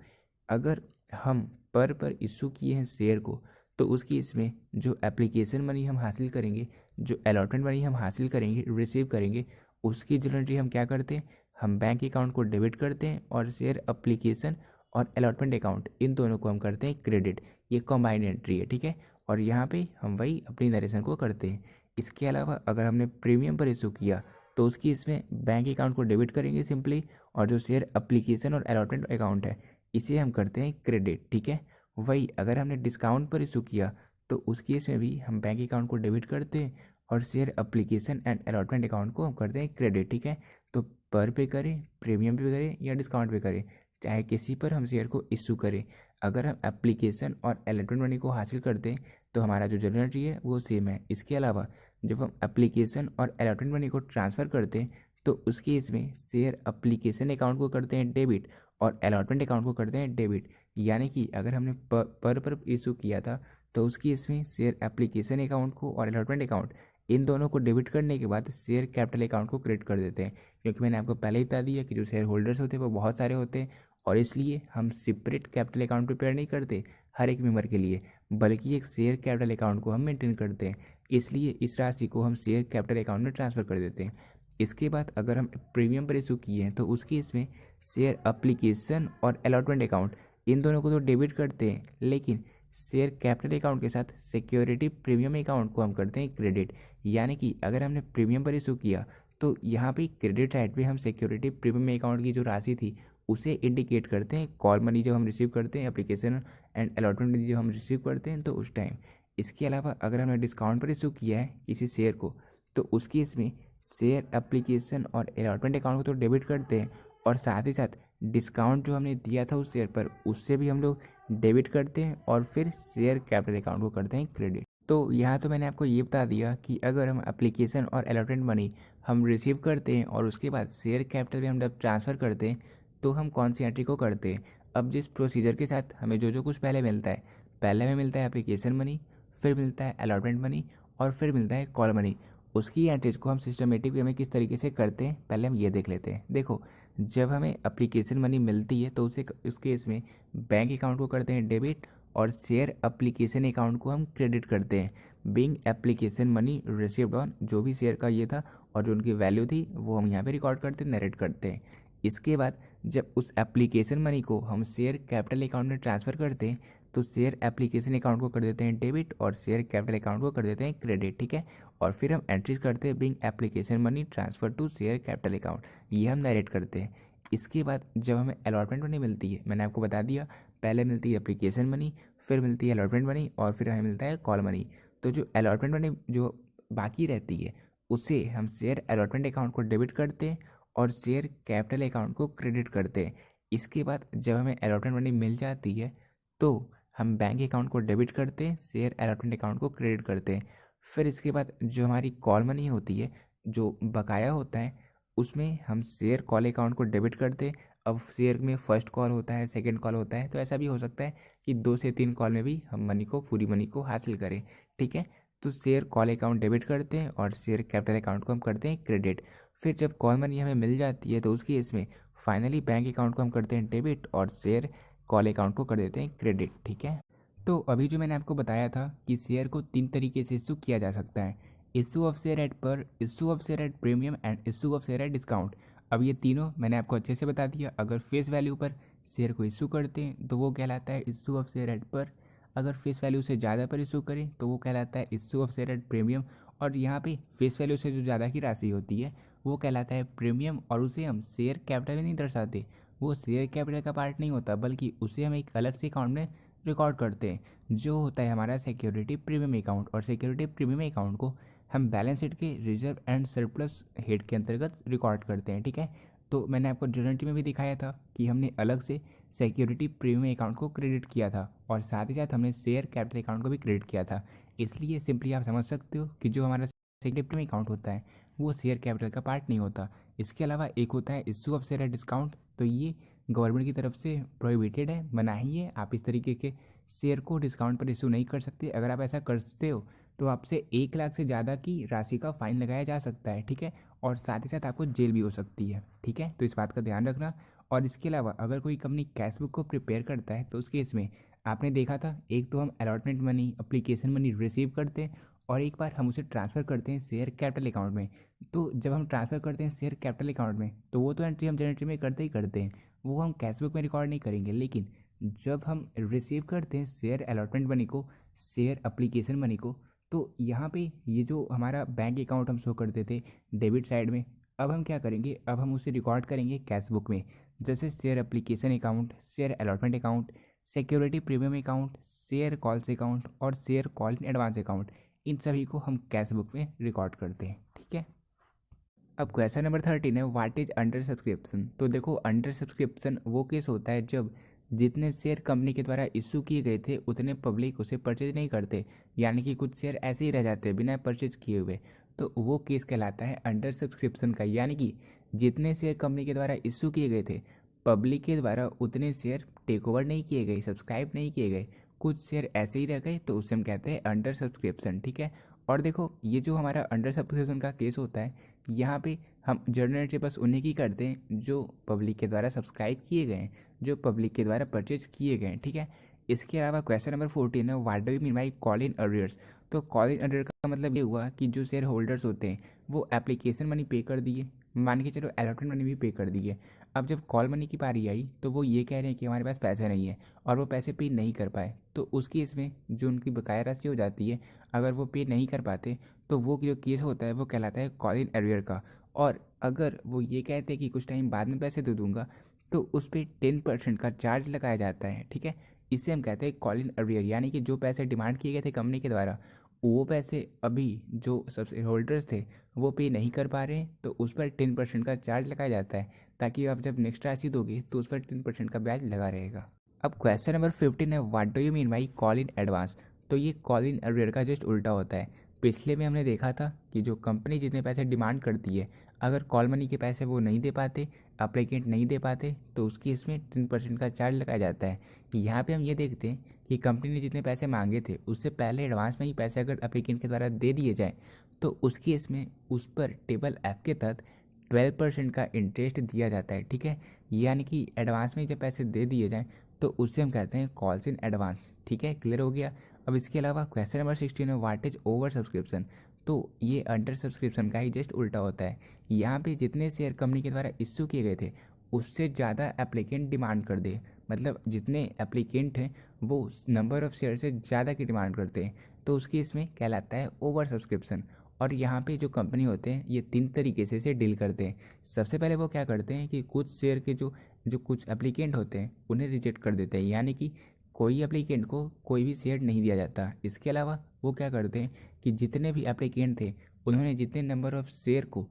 अगर हम पर इशू किए हैं शेयर को तो उसकी इसमें जो एप्लीकेशन मनी हम हासिल करेंगे, जो अलॉटमेंट मनी हम हासिल करेंगे, रिसीव करेंगे, उसकी जो एंट्री हम क्या करते हैं, हम बैंक अकाउंट को डेबिट करते हैं और शेयर एप्लीकेशन और अलॉटमेंट अकाउंट इन दोनों को हम करते हैं क्रेडिट। ये कॉम्बाइंड एंट्री है, ठीक है। और यहाँ पे हम वही अपनी नरेशन को करते हैं। इसके अलावा अगर हमने प्रीमियम पर इशू किया तो उसकी इसमें बैंक अकाउंट को डेबिट करेंगे सिंपली, और जो शेयर एप्लीकेशन और अलॉटमेंट अकाउंट है इसे हम करते हैं क्रेडिट, ठीक है। वही अगर हमने डिस्काउंट पर इशू किया तो उस केस में भी हम बैंक अकाउंट को डेबिट करते हैं और share application and allotment account को हम करते हैं क्रेडिट, ठीक है। तो पर पे करें, प्रीमियम पे करें या डिस्काउंट पे करें, चाहे किसी पर हम शेयर को इशू करें, अगर हम एप्लीकेशन और अलॉटमेंट मनी को हासिल करते हैं तो हमारा जो जनरल एंट्री है वो सेम है। इसके अलावा जब हम एप्लीकेशन और अलॉटमेंट मनी को ट्रांसफ़र करते हैं तो उसके इसमें शेयर एप्लीकेशन अकाउंट को करते हैं डेबिट और अलॉटमेंट अकाउंट को करते हैं डेबिट। यानी कि अगर हमने पर इशू किया था तो उसकी इसमें शेयर एप्लीकेशन अकाउंट को और अलॉटमेंट अकाउंट इन दोनों को डेबिट करने के बाद शेयर कैपिटल अकाउंट को क्रेडिट कर देते हैं। क्योंकि मैंने आपको पहले ही बता दिया कि जो शेयर होल्डर्स होते हैं वो बहुत सारे होते हैं और इसलिए हम सेपरेट कैपिटल अकाउंट प्रिपेयर नहीं करते हर एक मेंबर के लिए, बल्कि एक शेयर कैपिटल अकाउंट को हम मेंटेन करते हैं। इसलिए इस राशि को हम शेयर कैपिटल अकाउंट में ट्रांसफ़र कर देते हैं। इसके बाद अगर हम प्रीमियम पर इशू किए हैं तो उसकी इसमें शेयर एप्लीकेशन और अलॉटमेंट अकाउंट इन दोनों को तो डेबिट करते हैं, लेकिन शेयर कैपिटल अकाउंट के साथ सिक्योरिटी प्रीमियम अकाउंट को हम करते हैं क्रेडिट। यानी कि अगर हमने प्रीमियम पर इशू किया तो यहाँ पे क्रेडिट साइड पे हम सिक्योरिटी प्रीमियम अकाउंट की जो राशि थी उसे इंडिकेट करते हैं कॉल मनी जब हम रिसीव करते हैं, एप्लीकेशन एंड अलॉटमेंट मनी जब हम रिसीव करते हैं तो उस टाइम। इसके अलावा अगर हमने डिस्काउंट पर इशू किया है किसी शेयर को तो उसकी इसमें शेयर एप्लीकेशन और अलॉटमेंट अकाउंट को तो डेबिट करते हैं और साथ ही साथ डिस्काउंट जो हमने दिया था उस शेयर पर उससे भी हम लोग डेबिट करते हैं और फिर शेयर कैपिटल अकाउंट को करते हैं क्रेडिट। तो यहाँ तो मैंने आपको ये बता दिया कि अगर हम एप्लीकेशन और अलॉटमेंट मनी हम रिसीव करते हैं और उसके बाद शेयर कैपिटल में हम जब ट्रांसफ़र करते हैं तो हम कौन सी एंट्री को करते हैं। अब जिस प्रोसीजर के साथ हमें जो जो कुछ पहले मिलता है, पहले हमें मिलता है एप्लीकेशन मनी, फिर मिलता है अलॉटमेंट मनी और फिर मिलता है कॉल मनी, उसकी एंट्रीज को हम सिस्टमेटिक वे में किस तरीके से करते हैं पहले हम ये देख लेते हैं। देखो, जब हमें एप्लीकेशन मनी मिलती है तो उसे उसके इसमें बैंक अकाउंट को करते हैं डेबिट और शेयर एप्लीकेशन अकाउंट को हम क्रेडिट करते हैं। Being application money received on, जो भी शेयर का ये था और जो उनकी वैल्यू थी वो हम यहाँ पे रिकॉर्ड करते हैं, नरेट करते हैं। इसके बाद जब उस एप्लीकेशन मनी को हम शेयर कैपिटल अकाउंट में ट्रांसफ़र करते हैं तो शेयर एप्लीकेशन अकाउंट को कर देते हैं डेबिट और शेयर कैपिटल अकाउंट को कर देते हैं क्रेडिट, ठीक है। और फिर हम एंट्रीज करते हैं being application money transfer to share capital account, ये हम नरेट करते हैं। इसके बाद जब हमें अलॉटमेंट मनी मिलती है, मैंने आपको बता दिया पहले मिलती है एप्लीकेशन मनी, फिर मिलती है अलॉटमेंट मनी और फिर हमें मिलता है कॉल मनी। तो जो अलॉटमेंट मनी जो बाकी रहती है उसे हम शेयर अलॉटमेंट अकाउंट को डेबिट करते हैं और शेयर कैपिटल अकाउंट को क्रेडिट करते हैं। इसके बाद जब हमें अलॉटमेंट मनी मिल जाती है तो हम बैंक अकाउंट को डेबिट करते हैं, शेयर अलॉटमेंट अकाउंट को क्रेडिट करते हैं। फिर इसके बाद जो हमारी कॉल मनी होती है, जो बकाया होता है, उसमें हम शेयर कॉल अकाउंट को डेबिट करते हैं। अब शेयर में फर्स्ट कॉल होता है, सेकंड कॉल होता है, तो ऐसा भी हो सकता है कि 2 से 3 कॉल में भी हम मनी को, पूरी मनी को हासिल करें, ठीक है। तो शेयर कॉल अकाउंट डेबिट करते हैं और शेयर कैपिटल अकाउंट को हम करते हैं क्रेडिट। फिर जब कॉल मनी हमें मिल जाती है तो उसकी इसमें फाइनली बैंक अकाउंट को हम करते हैं डेबिट और शेयर कॉल अकाउंट को कर देते हैं क्रेडिट, ठीक है। तो अभी जो मैंने आपको बताया था कि शेयर को 3 तरीके से इशू किया जा सकता है, इशू ऑफ शेयर एट पर, issue of share at premium and issue of share at discount. अब ये तीनों मैंने आपको अच्छे से बता दिया। अगर फेस वैल्यू पर शेयर को इशू करते हैं तो वो कहलाता है इशू ऑफ शेयर एट पर, अगर फेस वैल्यू से ज़्यादा पर इशू करें तो वो कहलाता है issue of share at premium, और यहाँ पे फेस वैल्यू से जो ज़्यादा की राशि होती है वो कहलाता है प्रीमियम, और उसे हम शेयर कैपिटल में नहीं दर्शाते, वो शेयर कैपिटल का पार्ट नहीं होता, बल्कि उसे हम एक अलग से अकाउंट में रिकॉर्ड करते हैं, जो होता है हमारा सिक्योरिटी प्रीमियम अकाउंट। और सिक्योरिटी प्रीमियम अकाउंट को हम बैलेंस शीट के रिजर्व एंड सरप्लस हेड के अंतर्गत रिकॉर्ड करते हैं, ठीक है। तो मैंने आपको जर्नल एंट्री में भी दिखाया था कि हमने अलग से सिक्योरिटी प्रीमियम अकाउंट को क्रेडिट किया था और साथ ही साथ हमने शेयर कैपिटल अकाउंट को भी क्रेडिट किया था। इसलिए सिंपली आप समझ सकते हो कि जो हमारा सिक्योरिटी प्रीमियम अकाउंट होता है वो शेयर कैपिटल का पार्ट नहीं होता। इसके अलावा एक होता है इशू ऑफ शेयर डिस्काउंट, तो ये गवर्नमेंट की तरफ से प्रोहिबिटेड है, मनाही है। आप इस तरीके के शेयर को डिस्काउंट पर इशू नहीं कर सकते। अगर आप ऐसा करते हो तो आपसे 1 लाख से ज़्यादा की राशि का फाइन लगाया जा सकता है, ठीक है। और साथ ही साथ आपको जेल भी हो सकती है, ठीक है। तो इस बात का ध्यान रखना। और इसके अलावा अगर कोई कंपनी कैश बुक को प्रिपेयर करता है तो उस केस में आपने देखा था, एक तो हम allotment money, application money receive करते हैं और एक बार हम उसे ट्रांसफ़र करते हैं शेयर कैपिटल अकाउंट में। तो जब हम ट्रांसफ़र करते हैं शेयर कैपिटल अकाउंट में तो वो तो एंट्री हम जनरल एंट्री में करते ही करते हैं, वो हम कैश बुक में रिकॉर्ड नहीं करेंगे। लेकिन जब हम रिसीव करते हैं शेयर अलॉटमेंट मनी को, शेयर अप्लीकेशन मनी को, तो यहाँ पे ये जो हमारा बैंक अकाउंट हम शो करते थे डेबिट साइड में, अब हम क्या करेंगे, अब हम उसे रिकॉर्ड करेंगे कैश बुक में। जैसे share application account, share allotment account, security premium account, share calls account और share call in advance account, इन सभी को हम कैश बुक में रिकॉर्ड करते हैं, ठीक है। अब क्वेश्चन नंबर 13 है, व्हाट इज अंडर सब्सक्रिप्शन। तो देखो, अंडर सब्सक्रिप्शन वो केस होता है जब जितने शेयर कंपनी के द्वारा इशू किए गए थे उतने पब्लिक उसे परचेज नहीं करते, यानी कि कुछ शेयर ऐसे ही रह जाते हैं बिना परचेज किए हुए, तो वो केस कहलाता है अंडर सब्सक्रिप्शन का। यानी कि जितने शेयर कंपनी के द्वारा इशू किए गए थे पब्लिक के द्वारा उतने शेयर टेक ओवर नहीं किए गए, सब्सक्राइब नहीं किए गए, कुछ शेयर ऐसे ही रह गए, तो उसे हम कहते हैं अंडर सब्सक्रिप्शन, ठीक है। और देखो, ये जो हमारा अंडर सब्सक्रिप्शन का केस होता है, यहाँ पे हम जर्नल एंट्री बस उन्हीं की करते हैं जो पब्लिक के द्वारा सब्सक्राइब किए गए हैं, जो पब्लिक के द्वारा परचेज किए गए हैं, ठीक है। इसके अलावा क्वेश्चन नंबर 14 है, what do you mean by call in arrears. तो कॉल इन अरियर का मतलब ये हुआ कि जो शेयर होल्डर्स होते हैं वो एप्लीकेशन मनी पे कर दिए, मान के चलो अलॉटमेंट मनी भी पे कर दिए। अब जब कॉल मनी की बारी आई तो वो ये कह रहे हैं कि हमारे पास पैसे नहीं है और वो पैसे पे नहीं कर पाए, तो उस केस में जो उनकी बकाया राशि हो जाती है, अगर वो पे नहीं कर पाते तो वो जो केस होता है वो कहलाता है कॉल इन अरियर का। और अगर वो ये कहते हैं कि कुछ टाइम बाद में पैसे दे दूंगा तो उस पर 10% का चार्ज लगाया जाता है, ठीक है। इसे हम कहते हैं कॉल इन अरियर, यानी कि जो पैसे डिमांड किए गए थे कंपनी के द्वारा वो पैसे अभी जो सबसे होल्डर्स थे वो पे नहीं कर पा रहे हैं, तो उस पर 10% का चार्ज लगाया जाता है, ताकि आप जब नेक्स्ट राशि दोगे तो उस पर 10% का ब्याज लगा रहेगा। अब क्वेश्चन नंबर 15 है, what do you mean by call in advance. तो ये कॉल इन अरियर का जस्ट उल्टा होता है। पिछले में हमने देखा था कि जो कंपनी जितने पैसे डिमांड करती है, अगर कॉल मनी के पैसे वो नहीं दे पाते, अप्लीकेंट नहीं दे पाते, तो उसकी इसमें 10% का चार्ज लगाया जाता है। यहाँ पे हम ये देखते हैं कि कंपनी ने जितने पैसे मांगे थे उससे पहले एडवांस में ही पैसे अगर अप्लीकेंट के द्वारा दे दिए जाए तो उस केस में उस पर टेबल एफ के तहत 12% का इंटरेस्ट दिया जाता है, ठीक है। यानी कि एडवांस में जब पैसे दे दिए जाएँ तो उससे हम कहते हैं कॉल्स इन एडवांस, ठीक है। क्लियर हो गया। अब इसके अलावा क्वेश्चन नंबर 16 है, व्हाट इज ओवर सब्सक्रिप्शन। तो ये अंडर सब्सक्रिप्शन का ही जस्ट उल्टा होता है। यहाँ पे जितने शेयर कंपनी के द्वारा इश्यू किए गए थे उससे ज़्यादा एप्लीकेंट डिमांड कर दे, मतलब जितने एप्लीकेंट हैं वो नंबर ऑफ़ शेयर से ज़्यादा की डिमांड करते हैं, तो उसकी इसमें कहलाता है ओवर सब्सक्रिप्शन। और यहाँ पे जो कंपनी होते हैं ये 3 तरीके से इसे डील करते हैं। सबसे पहले वो क्या करते हैं कि कुछ शेयर के जो जो कुछ एप्लीकेंट होते हैं उन्हें रिजेक्ट कर देते हैं, यानी कि कोई एप्लीकेंट को कोई भी शेयर नहीं दिया जाता। इसके अलावा वो क्या करते हैं कि जितने भी एप्लीकेंट थे उन्होंने जितने नंबर ऑफ़ शेयर को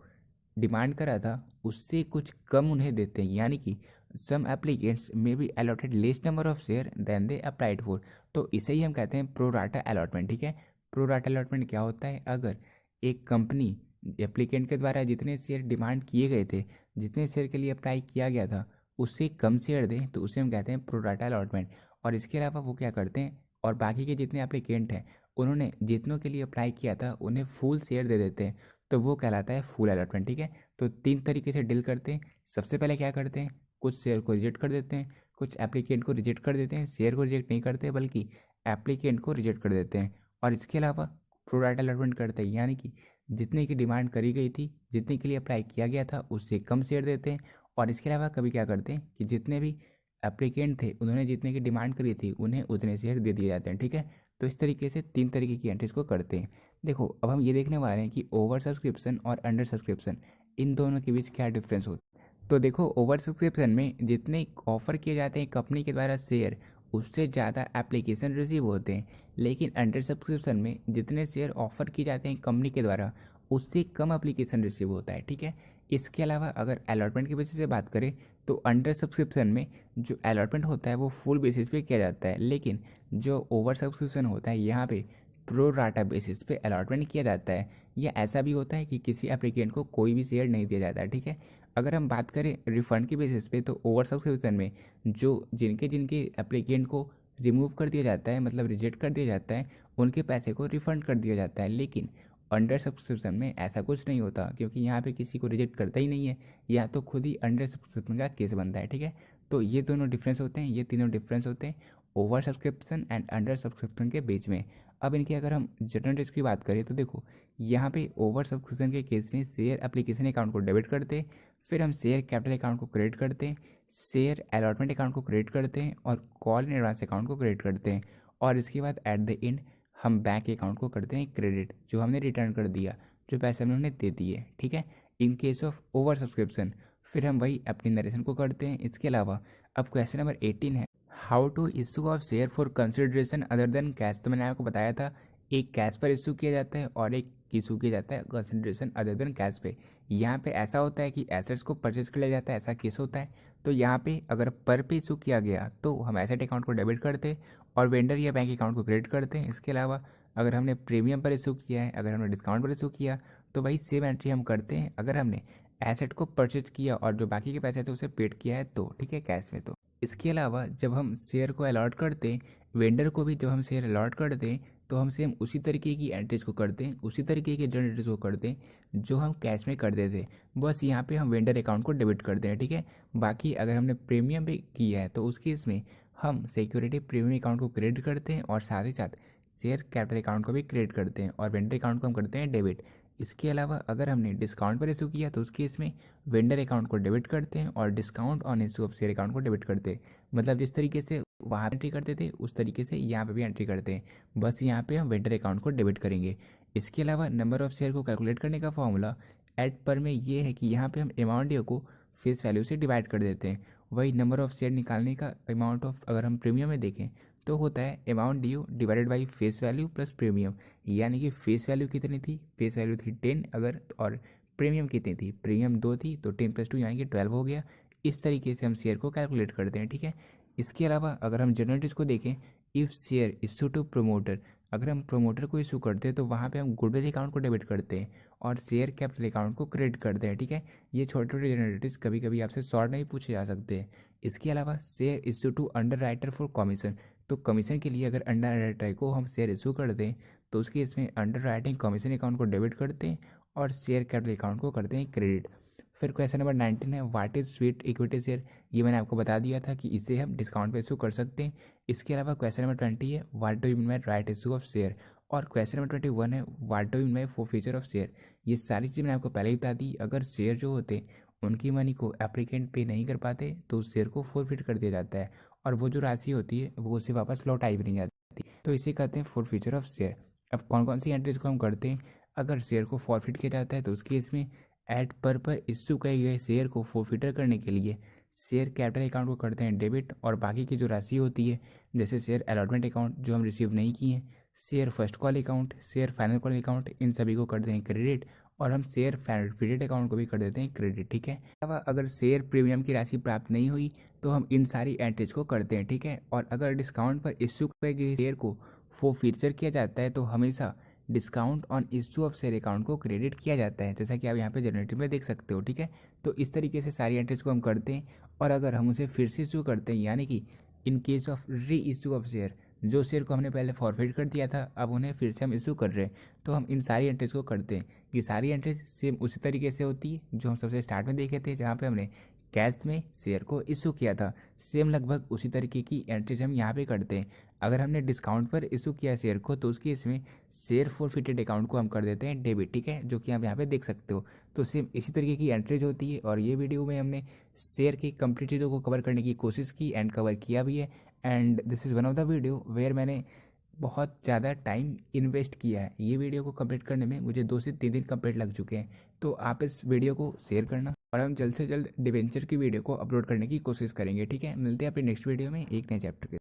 डिमांड करा था उससे कुछ कम उन्हें देते हैं, यानी कि सम एप्लीकेंट्स में be allotted less number of share than they applied for. तो इसे ही हम कहते हैं प्रो राटा अलॉटमेंट, ठीक है। प्रो राटा अलॉटमेंट क्या होता है, अगर एक कंपनी एप्लीकेंट के द्वारा जितने शेयर डिमांड किए गए थे, जितने शेयर के लिए अप्लाई किया गया था उससे कम शेयर दें तो उसे हम कहते हैं प्रो राटा अलॉटमेंट। और इसके अलावा वो क्या करते हैं, और बाकी के जितने एप्लीकेंट हैं उन्होंने जितनों के लिए अप्लाई किया था उन्हें फुल शेयर दे देते हैं, तो वो कहलाता है फुल अलॉटमेंट, ठीक है। तो 3 तरीके से डील करते हैं। सबसे पहले क्या करते हैं, कुछ शेयर को रिजेक्ट कर देते हैं, कुछ एप्लीकेंट को रिजेक्ट कर देते हैं। शेयर को रिजेक्ट नहीं करते बल्कि एप्लीकेंट को रिजेक्ट कर देते हैं। और इसके अलावा प्रो राटा अलॉटमेंट करते हैं, यानी कि जितने की डिमांड करी गई थी, जितने के लिए अप्लाई किया गया था उससे कम शेयर देते हैं। और इसके अलावा कभी क्या करते हैं कि जितने भी एप्लीकेंट थे उन्होंने जितने की डिमांड करी थी उन्हें उतने शेयर दे दिए जाते हैं, ठीक है। तो इस तरीके से 3 तरीके की एंट्रीज को करते हैं। देखो, अब हम ये देखने वाले हैं कि ओवर सब्सक्रिप्शन और अंडर सब्सक्रिप्शन इन दोनों के बीच क्या डिफरेंस होता है। तो देखो, ओवर सब्सक्रिप्शन में जितने ऑफर किए जाते हैं कंपनी के द्वारा शेयर उससे ज़्यादा एप्लीकेशन रिसीव होते हैं। लेकिन अंडर सब्सक्रिप्शन में जितने शेयर ऑफर किए जाते हैं कंपनी के द्वारा, उससे कम एप्लीकेशन रिसीव होता है, ठीक है। इसके अलावा अगर अलॉटमेंट के बेसिस से बात करें तो अंडर सब्सक्रिप्शन में जो अलॉटमेंट होता है वो फुल बेसिस पे किया जाता है, लेकिन जो ओवर सब्सक्रिप्शन होता है यहाँ पे प्रो राटा बेसिस पे अलॉटमेंट किया जाता है। या ऐसा भी होता है कि किसी एप्लीकेंट को कोई भी शेयर नहीं दिया जाता है, ठीक है। अगर हम बात करें रिफंड के बेसिस पे तो ओवर सब्सक्रिप्शन में जो जिनके जिनके एप्लीकेंट को रिमूव कर दिया जाता है, मतलब रिजेक्ट कर दिया जाता है, उनके पैसे को रिफ़ंड कर दिया जाता है। लेकिन अंडर सब्सक्रिप्शन में ऐसा कुछ नहीं होता, क्योंकि यहाँ पे किसी को रिजेक्ट करता ही नहीं है, या तो खुद ही अंडर सब्सक्रिप्शन का केस बनता है, ठीक है। तो ये दोनों डिफरेंस होते हैं, ये तीनों डिफरेंस होते हैं over subscription and under subscription के बीच में। अब इनकी अगर हम जनरल रिस्क की बात करें तो देखो, यहाँ पे ओवर सब्सक्रिप्शन के केस में शेयर एप्लीकेशन अकाउंट को डेबिट करते हैं, फिर हम शेयर कैपिटल अकाउंट को क्रेडिट करते हैं, शेयर अलॉटमेंट अकाउंट को क्रिएट करते हैं और कॉल इन एडवांस अकाउंट को क्रिएट करते हैं। और इसके बाद एट द एंड हम बैंक अकाउंट को करते हैं क्रेडिट, जो हमने रिटर्न कर दिया, जो पैसे हमने उन्हें दे दिए, ठीक है, in case of over subscription. फिर हम वही अपनी नरेशन को करते हैं। इसके अलावा अब क्वेश्चन नंबर 18 है, how to issue of share for consideration other than cash. तो मैंने आपको बताया था एक कैश पर इशू किया जाता है और एक इशू किया जाता है कंसिडरेशन अदर देन कैश पे। यहाँ पे ऐसा होता है कि एसेट्स को परचेज कर लिया जाता है, ऐसा केस होता है। तो यहाँ पे अगर पर पे इशू किया गया तो हम एसेट अकाउंट को डेबिट करते हैं और वेंडर या बैंक अकाउंट को क्रेडिट करते हैं। इसके अलावा अगर हमने प्रीमियम पर इशू किया है, अगर हमने डिस्काउंट पर इशू किया, तो वही सेम एंट्री हम करते हैं अगर हमने एसेट को परचेज किया और जो बाकी के पैसे थे उसे पेड किया है तो, ठीक है, कैश में। तो इसके अलावा जब हम शेयर को अलॉट करते हैं, वेंडर को भी जब हम शेयर अलॉट करते हैं, तो हम सेम उसी तरीके की एंट्रीज को करते हैं, उसी तरीके के जनरल एंट्रीज को करते हैं जो हम कैश में करते थे। बस यहाँ पे हम वेंडर अकाउंट को डेबिट करते हैं, ठीक है। बाकी अगर हमने प्रीमियम भी किया है तो उस केस में हम सिक्योरिटी प्रीमियम अकाउंट को क्रेडिट करते हैं और साथ ही साथ शेयर कैपिटल अकाउंट को भी क्रेडिट करते हैं और वेंडर अकाउंट को हम करते हैं डेबिट। इसके अलावा अगर हमने डिस्काउंट पर इशू किया तो उस केस में वेंडर अकाउंट को डेबिट करते हैं और discount on issue of share account को डेबिट करते हैं। मतलब जिस तरीके से वहाँ एंट्री करते थे उस तरीके से यहाँ पे भी एंट्री करते हैं, बस यहाँ पे हम वेंडर अकाउंट को डेबिट करेंगे। इसके अलावा नंबर ऑफ शेयर को कैलकुलेट करने का फॉर्मूला एट पर में ये है कि यहाँ पे हम अमाउंट ड्यू को फेस वैल्यू से डिवाइड कर देते हैं। वही नंबर ऑफ शेयर निकालने का अमाउंट ऑफ अगर हम प्रीमियम में देखें तो होता है amount due divided by face value plus premium. यानी कि फेस वैल्यू कितनी थी, फेस वैल्यू थी 10 अगर, और प्रीमियम कितनी थी, प्रीमियम 2 थी, तो 10 + 2 यानी कि 12 हो गया। इस तरीके से हम शेयर को कैलकुलेट करते हैं, ठीक है। इसके अलावा अगर हम जनरल को देखें, if share issue to promoter, अगर हम प्रोमोटर को इशू करते हैं तो वहाँ पे हम गुडविल अकाउंट को डेबिट करते हैं और शेयर कैपिटल अकाउंट को क्रेडिट करते हैं, ठीक है। ये छोटे छोटे जनरलिटीज कभी कभी आपसे शॉर्ट नहीं पूछे जा सकते हैं। इसके अलावा share issue to underwriter for commission, तो कमीशन के लिए अगर अंडर राइटर को हम शेयर इशू कर दें तो उसके इसमें अंडर राइटिंग कमीशन अकाउंट को डेबिट करते हैं और शेयर कैपिटल अकाउंट को करते हैं क्रेडिट। फिर क्वेश्चन नंबर 19 है, what is sweet equity share. ये मैंने आपको बता दिया था कि इसे हम डिस्काउंट पे इशू कर सकते हैं। इसके अलावा क्वेश्चन नंबर 20 है, what do you mean by right issue of share. और क्वेश्चन नंबर 21 है, what do you mean by forfeiture of share. ये सारी चीज़ मैंने आपको पहले ही बता दी। अगर शेयर जो होते उनकी मनी को एप्लीकेंट पे नहीं कर पाते तो उस शेयर को फॉरफिट कर दिया जाता है और वो जो राशि होती है वो उसे वापस लौटाई भी नहीं जाती, तो इसे कहते हैं फॉरफीचर ऑफ शेयर। अब कौन कौन सी एंट्रीज को हम करते हैं, अगर शेयर को फॉरफिट किया जाता है तो उस केस में एट पर इशू किए गए शेयर को फॉरफिटर करने के लिए शेयर कैपिटल अकाउंट को करते हैं डेबिट और बाकी की जो राशि होती है जैसे शेयर अलॉटमेंट अकाउंट जो हम रिसीव नहीं किए हैं, share first call account, share final call account, इन सभी को करते हैं क्रेडिट और हम शेयर फॉरफिटेड अकाउंट को भी कर देते हैं क्रेडिट, ठीक है। अब अगर शेयर प्रीमियम की राशि प्राप्त नहीं हुई तो हम इन सारी एंट्रीज को करते हैं, ठीक है। और अगर डिस्काउंट पर इशू किए गए शेयर को फॉरफिचर किया जाता है तो हमेशा discount on issue of share account को क्रेडिट किया जाता है, जैसा कि आप यहाँ पे जनरेटिव में देख सकते हो, ठीक है। तो इस तरीके से सारी एंट्रीज को हम करते हैं और अगर हम उसे फिर से इशू करते हैं यानी कि इन केस ऑफ री इशू ऑफ शेयर, जो शेयर को हमने पहले फॉरफिट कर दिया था अब उन्हें फिर से हम इशू कर रहे हैं, तो हम इन सारी एंट्रीज को करते हैं। ये सारी एंट्रीज सेम उसी तरीके से होती है जो हम सबसे स्टार्ट में देखे थे जहाँ पे हमने कैश में शेयर को इशू किया था, सेम लगभग उसी तरीके की एंट्रीज हम यहाँ पे करते हैं। अगर हमने डिस्काउंट पर इशू किया शेयर को तो उसकी इसमें शेयर फॉरफिटेड अकाउंट को हम कर देते हैं डेबिट, ठीक है, जो कि आप यहाँ पे देख सकते हो। तो सेम इसी तरीके की एंट्रीज होती है और ये वीडियो में हमने शेयर की कंप्लीट चीज़ों को कवर करने की कोशिश की एंड कवर किया भी है। And this is one of the video where मैंने बहुत ज़्यादा टाइम इन्वेस्ट किया है। ये वीडियो को कंप्लीट करने में मुझे 2 से 3 दिन कंप्लीट लग चुके हैं। तो आप इस वीडियो को शेयर करना और हम जल्द से जल्द डिबेंचर की वीडियो को अपलोड करने की कोशिश करेंगे, ठीक है। मिलते हैं अपनी नेक्स्ट वीडियो में एक नए चैप्टर के।